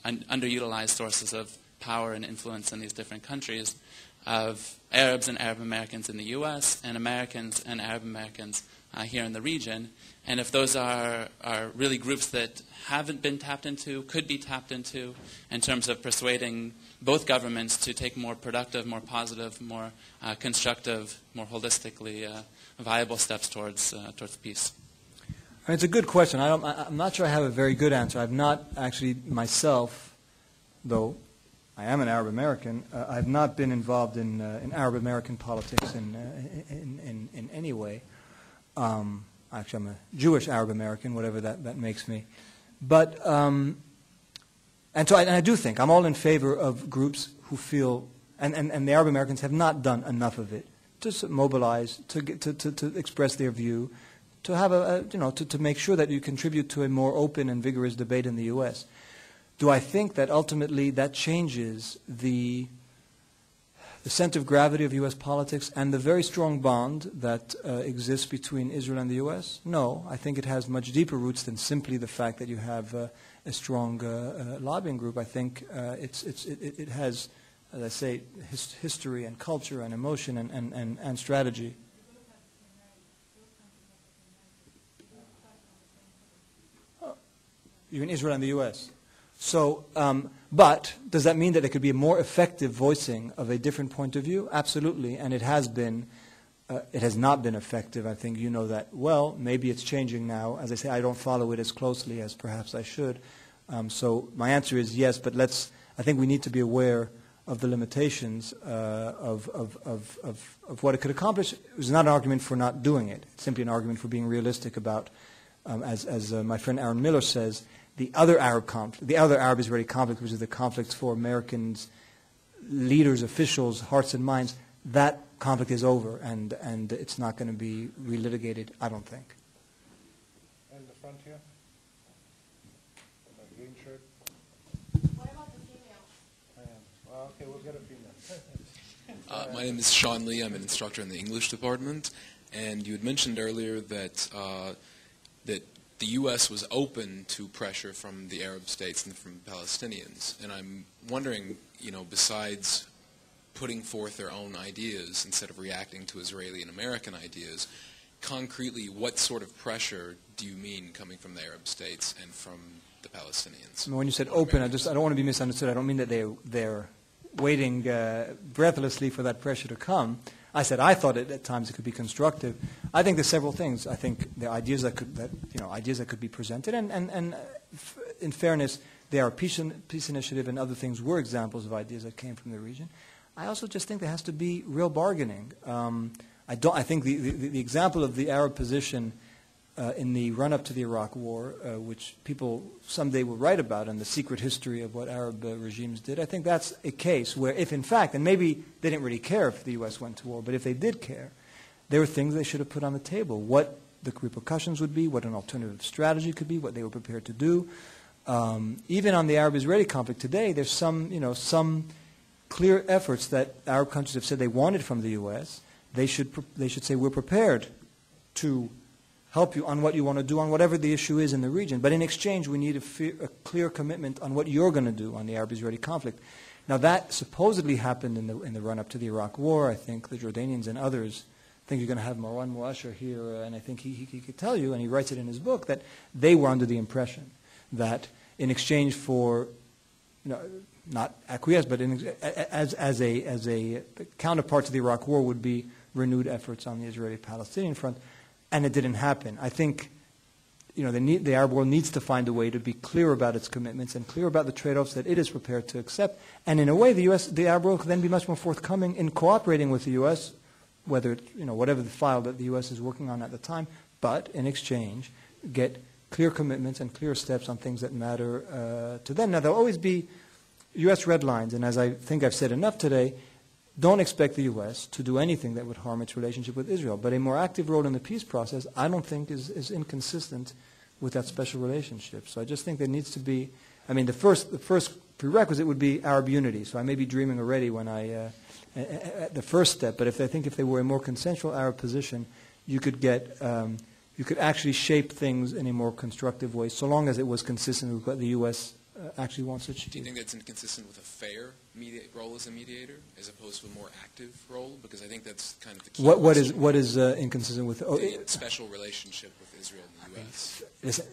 underutilized sources of power and influence in these different countries of Arabs and Arab Americans in the U.S. and Americans and Arab Americans here in the region, and if those are really groups that haven't been tapped into, could be tapped into, in terms of persuading both governments to take more productive, more positive, more constructive, more holistically viable steps towards peace. It's a good question. I'm not sure I have a very good answer. I've not actually myself, though I am an Arab American, I've not been involved in Arab American politics in any way. Actually, I'm a Jewish Arab American, whatever that makes me. But and I do think I'm all in favor of groups who feel, and the Arab Americans have not done enough of it to mobilize, to express their view, to have to make sure that you contribute to a more open and vigorous debate in the U.S. Do I think that ultimately that changes the center of gravity of U.S. politics and the very strong bond that exists between Israel and the U.S.? No, I think it has much deeper roots than simply the fact that you have a strong lobbying group. I think it has, as I say, history and culture and emotion and strategy. You mean Israel and the U.S.? So, but does that mean that there could be a more effective voicing of a different point of view? Absolutely, and it has been. It has not been effective. I think you know that well. Maybe it's changing now. As I say, I don't follow it as closely as perhaps I should. So my answer is yes, but I think we need to be aware of the limitations of what it could accomplish. It was not an argument for not doing it. It's simply an argument for being realistic about, as my friend Aaron Miller says, the other Arab-Israeli conflict, which is the conflict for Americans, leaders, officials, hearts and minds, that conflict is over, and it's not going to be relitigated, I don't think. In the front here? The green shirt. What about the female? Well, okay, we'll get a female. My name is Sean Lee. I'm an instructor in the English department, and you had mentioned earlier that the U.S. was open to pressure from the Arab states and from Palestinians. And I'm wondering, besides putting forth their own ideas instead of reacting to Israeli and American ideas, concretely, what sort of pressure do you mean coming from the Arab states and from the Palestinians? When you said open, I don't want to be misunderstood. I don't mean that they're waiting breathlessly for that pressure to come. I said I thought at times it could be constructive. I think there's several things. I think there are ideas that could be presented, and in fairness, there are peace initiative and other things were examples of ideas that came from the region. I also just think there has to be real bargaining. I think the example of the Arab position in the run-up to the Iraq War, which people someday will write about in the secret history of what Arab regimes did, I think that's a case where if in fact, and maybe they didn't really care if the U.S. went to war, but if they did care, there were things they should have put on the table, what the repercussions would be, what an alternative strategy could be, what they were prepared to do. Even on the Arab-Israeli conflict today, there's some clear efforts that Arab countries have said they wanted from the U.S. They should say we're prepared to help you on what you want to do on whatever the issue is in the region. But in exchange, we need a clear commitment on what you're going to do on the Arab-Israeli conflict. Now, that supposedly happened in the run-up to the Iraq War. I think the Jordanians and others, I think you're going to have Marwan Muasher here, and I think he could tell you, and he writes it in his book, that they were under the impression that in exchange for, not acquiesce, but as a counterpart to the Iraq War would be renewed efforts on the Israeli-Palestinian front. And it didn't happen. I think, the Arab world needs to find a way to be clear about its commitments and clear about the trade-offs that it is prepared to accept. And in a way, the Arab world can then be much more forthcoming in cooperating with the U.S., whether whatever the file that the U.S. is working on at the time, but in exchange, get clear commitments and clear steps on things that matter to them. Now, there'll always be U.S. red lines, and as I think I've said enough today, don't expect the U.S. to do anything that would harm its relationship with Israel. But a more active role in the peace process, I don't think is inconsistent with that special relationship. So I just think there needs to be, I mean, the first prerequisite would be Arab unity. So I may be dreaming already when at the first step, but I think if they were a more consensual Arab position, you could get, you could actually shape things in a more constructive way, so long as it was consistent with what the U.S. Actually wants to achieve. Do you think that's inconsistent with a fair role as a mediator, as opposed to a more active role? Because I think that's kind of the key. What is inconsistent with the special relationship with Israel and the U.S.? Listen,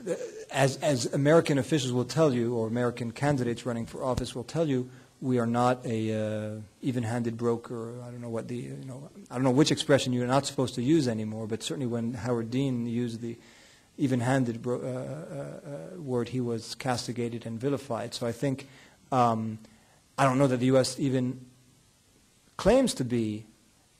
as American officials will tell you, or American candidates running for office will tell you, we are not a even-handed broker. I don't know what I don't know which expression you're not supposed to use anymore. But certainly when Howard Dean used the even-handed word, he was castigated and vilified. So I think, I don't know that the U.S. even claims to be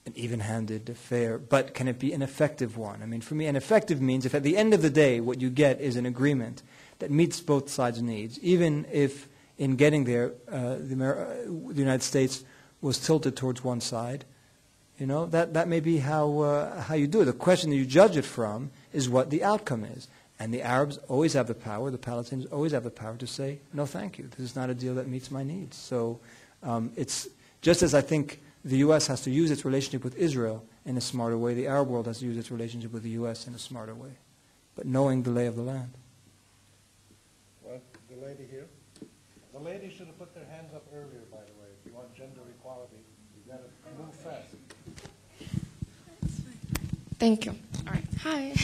an even-handed affair, but can it be an effective one? I mean, for me, an effective means if at the end of the day what you get is an agreement that meets both sides' needs, even if in getting there the United States was tilted towards one side, that may be how you do it. The question that you judge it from is what the outcome is. And the Arabs always have the power, the Palestinians always have the power to say, no, thank you. This is not a deal that meets my needs. So it's just as I think the U.S. has to use its relationship with Israel in a smarter way, the Arab world has to use its relationship with the U.S. in a smarter way, but knowing the lay of the land. Well, the lady here. The ladies should have put their hands up earlier, by the way. If you want gender equality, you've got to move fast. Thank you. All right. Hi.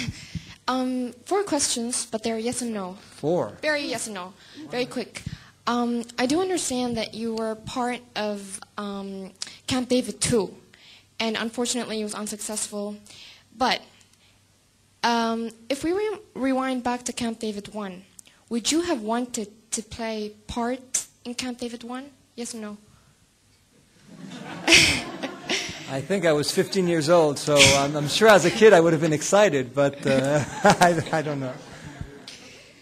4 questions, but they're yes and no. 4? Very yes and no. Very quick. I do understand that you were part of Camp David 2, and unfortunately it was unsuccessful. But if we rewind back to Camp David 1, would you have wanted to play part in Camp David 1? Yes or no? I think I was 15 years old, so I'm sure as a kid I would have been excited, but I don't know.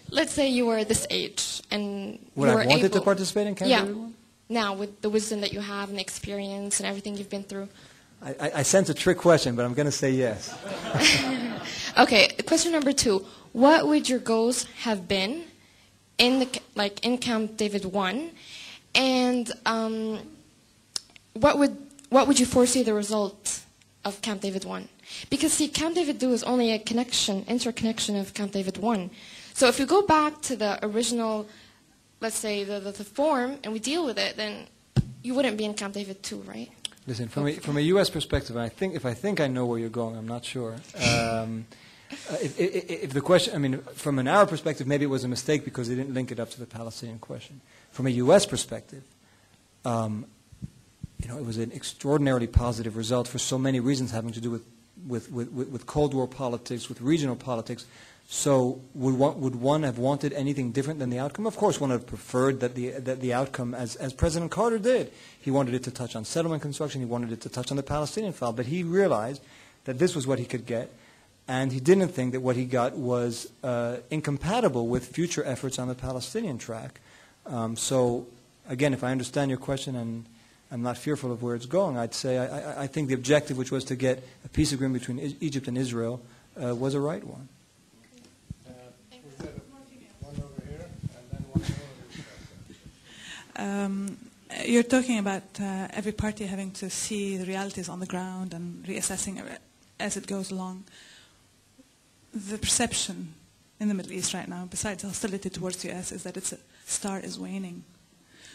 Let's say you were this age and would you were I wanted able to participate in Camp David 1? Now, with the wisdom that you have and the experience and everything you've been through. I sense a trick question, but I'm going to say yes. Okay, question number 2. What would your goals have been in Camp David 1, and what would you foresee the result of Camp David 1? Because see, Camp David 2 is only a interconnection of Camp David 1. So if you go back to the original, let's say the form, and we deal with it, then you wouldn't be in Camp David 2, right? Listen, from a U.S. perspective, and if I think I know where you're going, I'm not sure. If the question, I mean, from an Arab perspective, maybe it was a mistake because they didn't link it up to the Palestinian question. From a U.S. perspective, it was an extraordinarily positive result for so many reasons having to do with Cold War politics, with regional politics. So would one have wanted anything different than the outcome? Of course, one would have preferred that the outcome, as President Carter did. He wanted it to touch on settlement construction. He wanted it to touch on the Palestinian file. But he realized that this was what he could get, and he didn't think that what he got was incompatible with future efforts on the Palestinian track. So, again, if I understand your question, and I'm not fearful of where it's going, I'd say I think the objective, which was to get a peace agreement between Egypt and Israel, was a right one. You're talking about every party having to see the realities on the ground and reassessing it as it goes along. The perception in the Middle East right now, besides hostility towards the U.S., is that its star is waning.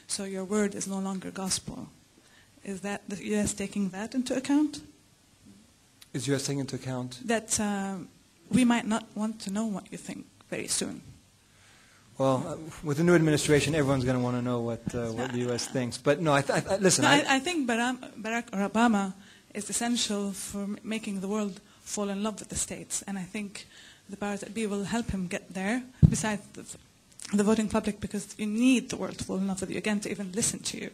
So your word is no longer gospel. Is that the U.S. taking that into account? Is the U.S. taking into account? That we might not want to know what you think very soon. Well, with the new administration, everyone's going to want to know what the U.S. thinks. But no, listen. No, I think Barack Obama is essential for making the world fall in love with the states, and I think the powers that be will help him get there. Besides the voting public, because you need the world to fall in love with you again to even listen to you.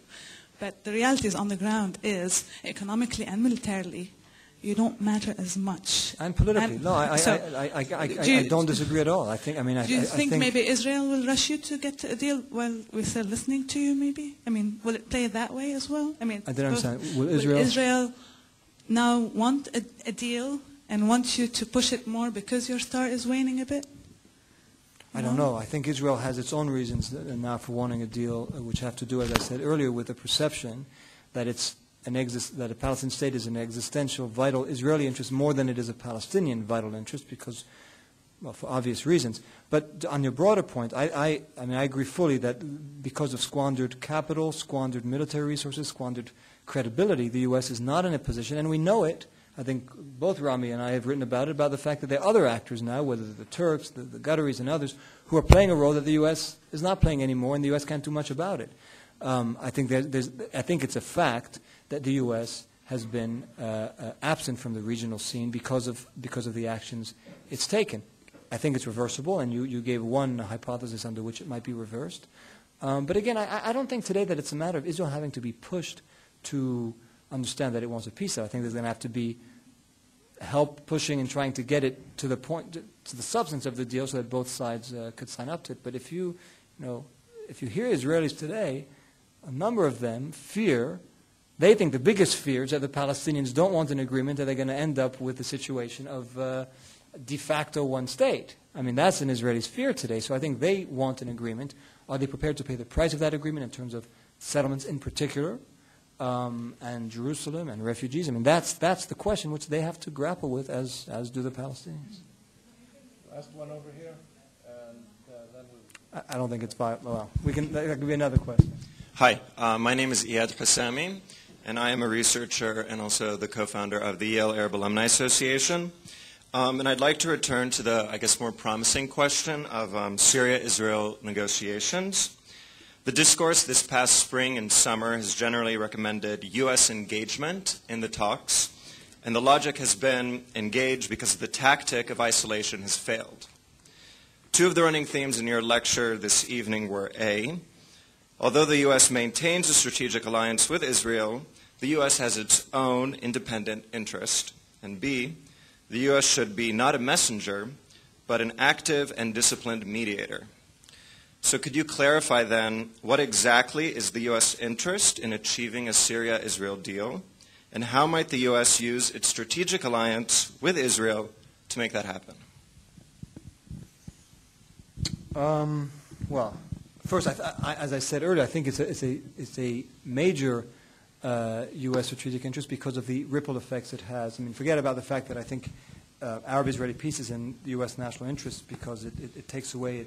But the realities on the ground is economically and militarily, you don't matter as much. And politically, no, I don't disagree at all. Do you think maybe Israel will rush you to get to a deal while we're still listening to you, maybe? I mean, will it play that way as well? I mean, I don't understand. Will Israel now want a deal and want you to push it more because your star is waning a bit? I don't know. I think Israel has its own reasons now for wanting a deal, which have to do, as I said earlier, with the perception that that a Palestinian state is an existential, vital Israeli interest more than it is a Palestinian vital interest, because, well, for obvious reasons. But on your broader point, I agree fully that because of squandered capital, squandered military resources, squandered credibility, the U.S. is not in a position, and we know it. I think both Rami and I have written about the fact that there are other actors now, whether they're the Turks, the Qataris, and others, who are playing a role that the U.S. is not playing anymore, and the U.S. can't do much about it. I think it's a fact that the U.S. has been absent from the regional scene because of the actions it's taken. I think it's reversible, and you gave one hypothesis under which it might be reversed. But again, I don't think today that it's a matter of Israel having to be pushed to understand that it wants a peace. I think there's going to have to be help pushing and trying to get it to the point, to the substance of the deal, so that both sides could sign up to it. But if you hear Israelis today, a number of them fear. They think the biggest fear is that the Palestinians don't want an agreement, that they're going to end up with the situation of de facto one state. I mean, that's an Israeli's fear today. So I think they want an agreement. Are they prepared to pay the price of that agreement in terms of settlements in particular, and Jerusalem and refugees? I mean, that's the question which they have to grapple with, as do the Palestinians. Last one over here, and then I don't think it's viable. Well, that could be another question. Hi, my name is Iyad Hassami, and I am a researcher and also the co-founder of the Yale Arab Alumni Association. And I'd like to return to the, I guess, more promising question of Syria-Israel negotiations. The discourse this past spring and summer has generally recommended U.S. engagement in the talks, and the logic has been engage because the tactic of isolation has failed. Two of the running themes in your lecture this evening were A, although the U.S. maintains a strategic alliance with Israel, the U.S. has its own independent interest, and B, the U.S. should be not a messenger, but an active and disciplined mediator. So could you clarify then, what exactly is the U.S. interest in achieving a Syria-Israel deal, and how might the U.S. use its strategic alliance with Israel to make that happen? Well, first, as I said earlier, I think it's a major U.S. strategic interest because of the ripple effects it has. I mean, forget about the fact that I think Arab-Israeli peace is in the U.S. national interest because it takes away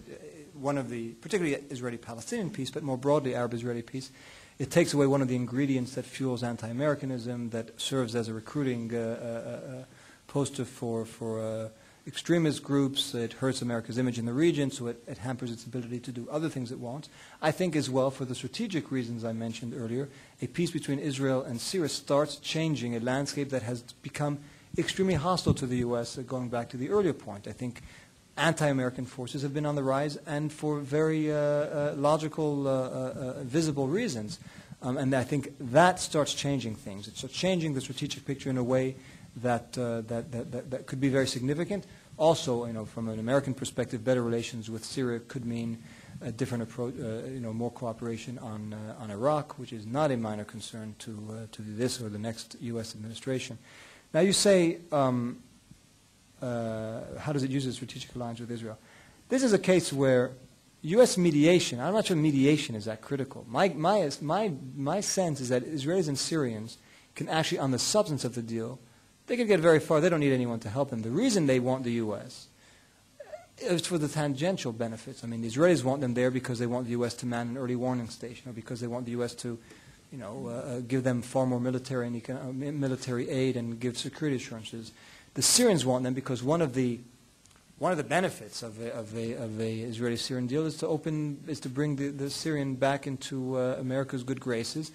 one of the, particularly Israeli-Palestinian peace, but more broadly Arab-Israeli peace, it takes away one of the ingredients that fuels anti-Americanism, that serves as a recruiting poster for extremist groups. It hurts America's image in the region, so it hampers its ability to do other things it wants. I think as well, for the strategic reasons I mentioned earlier, a peace between Israel and Syria starts changing a landscape that has become extremely hostile to the U.S., going back to the earlier point. I think anti-American forces have been on the rise, and for very logical, visible reasons. And I think that starts changing things. It starts changing the strategic picture in a way that could be very significant. Also, from an American perspective, better relations with Syria could mean a different approach, more cooperation on Iraq, which is not a minor concern to this or the next U.S. administration. Now you say, how does it use a strategic alliance with Israel? This is a case where U.S. mediation, I'm not sure mediation is that critical. My sense is that Israelis and Syrians can actually, on the substance of the deal, they can get very far. They don't need anyone to help them. The reason they want the U.S. is for the tangential benefits. I mean, the Israelis want them there because they want the U.S. to man an early warning station, or because they want the U.S. to give them far more military aid and give security assurances. The Syrians want them because one of the benefits of a Israeli-Syrian deal is to bring the Syrian back into America's good graces.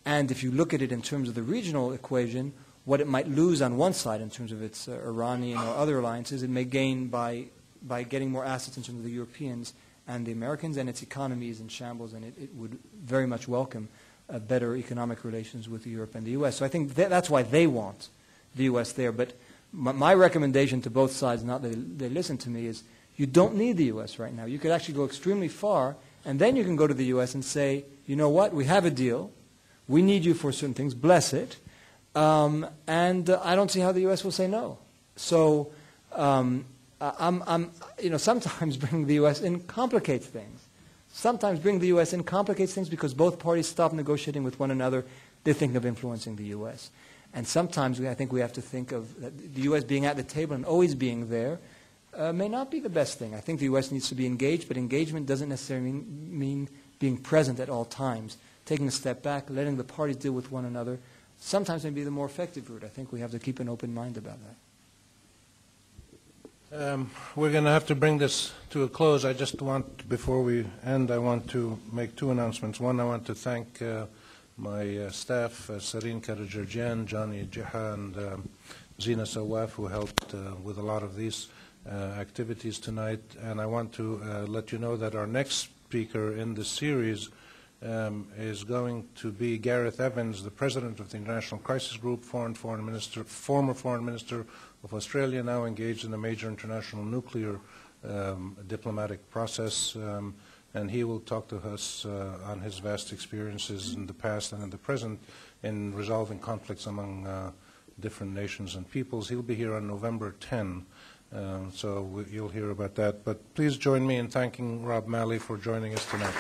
And if you look at it in terms of the regional equation, what it might lose on one side in terms of its Iranian or other alliances, it may gain by getting more assets in terms of the Europeans and the Americans, and its economy is in shambles, and it would very much welcome better economic relations with Europe and the U.S. So I think that's why they want the U.S. there. But my recommendation to both sides, not that they listen to me, is you don't need the U.S. right now. You could actually go extremely far, and then you can go to the U.S. and say, you know what, we have a deal. We need you for certain things. Bless it. And I don't see how the U.S. will say no. So sometimes bringing the U.S. in complicates things. Sometimes bringing the U.S. in complicates things because both parties stop negotiating with one another. They think of influencing the U.S. And sometimes I think we have to think of the U.S. being at the table and always being there may not be the best thing. I think the U.S. needs to be engaged, but engagement doesn't necessarily mean being present at all times. Taking a step back, letting the parties deal with one another, sometimes may be the more effective route. I think we have to keep an open mind about that. We're going to have to bring this to a close. I just want, before we end, I want to make two announcements. One, I want to thank my staff, Sareen Karajerjian, Johnny Jiha, and Zina Sawaf, who helped with a lot of these activities tonight. And I want to let you know that our next speaker in this series is going to be Gareth Evans, the president of the International Crisis Group, former foreign minister of Australia, now engaged in a major international nuclear diplomatic process. And he will talk to us on his vast experiences in the past and in the present in resolving conflicts among different nations and peoples. He'll be here on November 10, so you'll hear about that. But please join me in thanking Rob Malley for joining us tonight.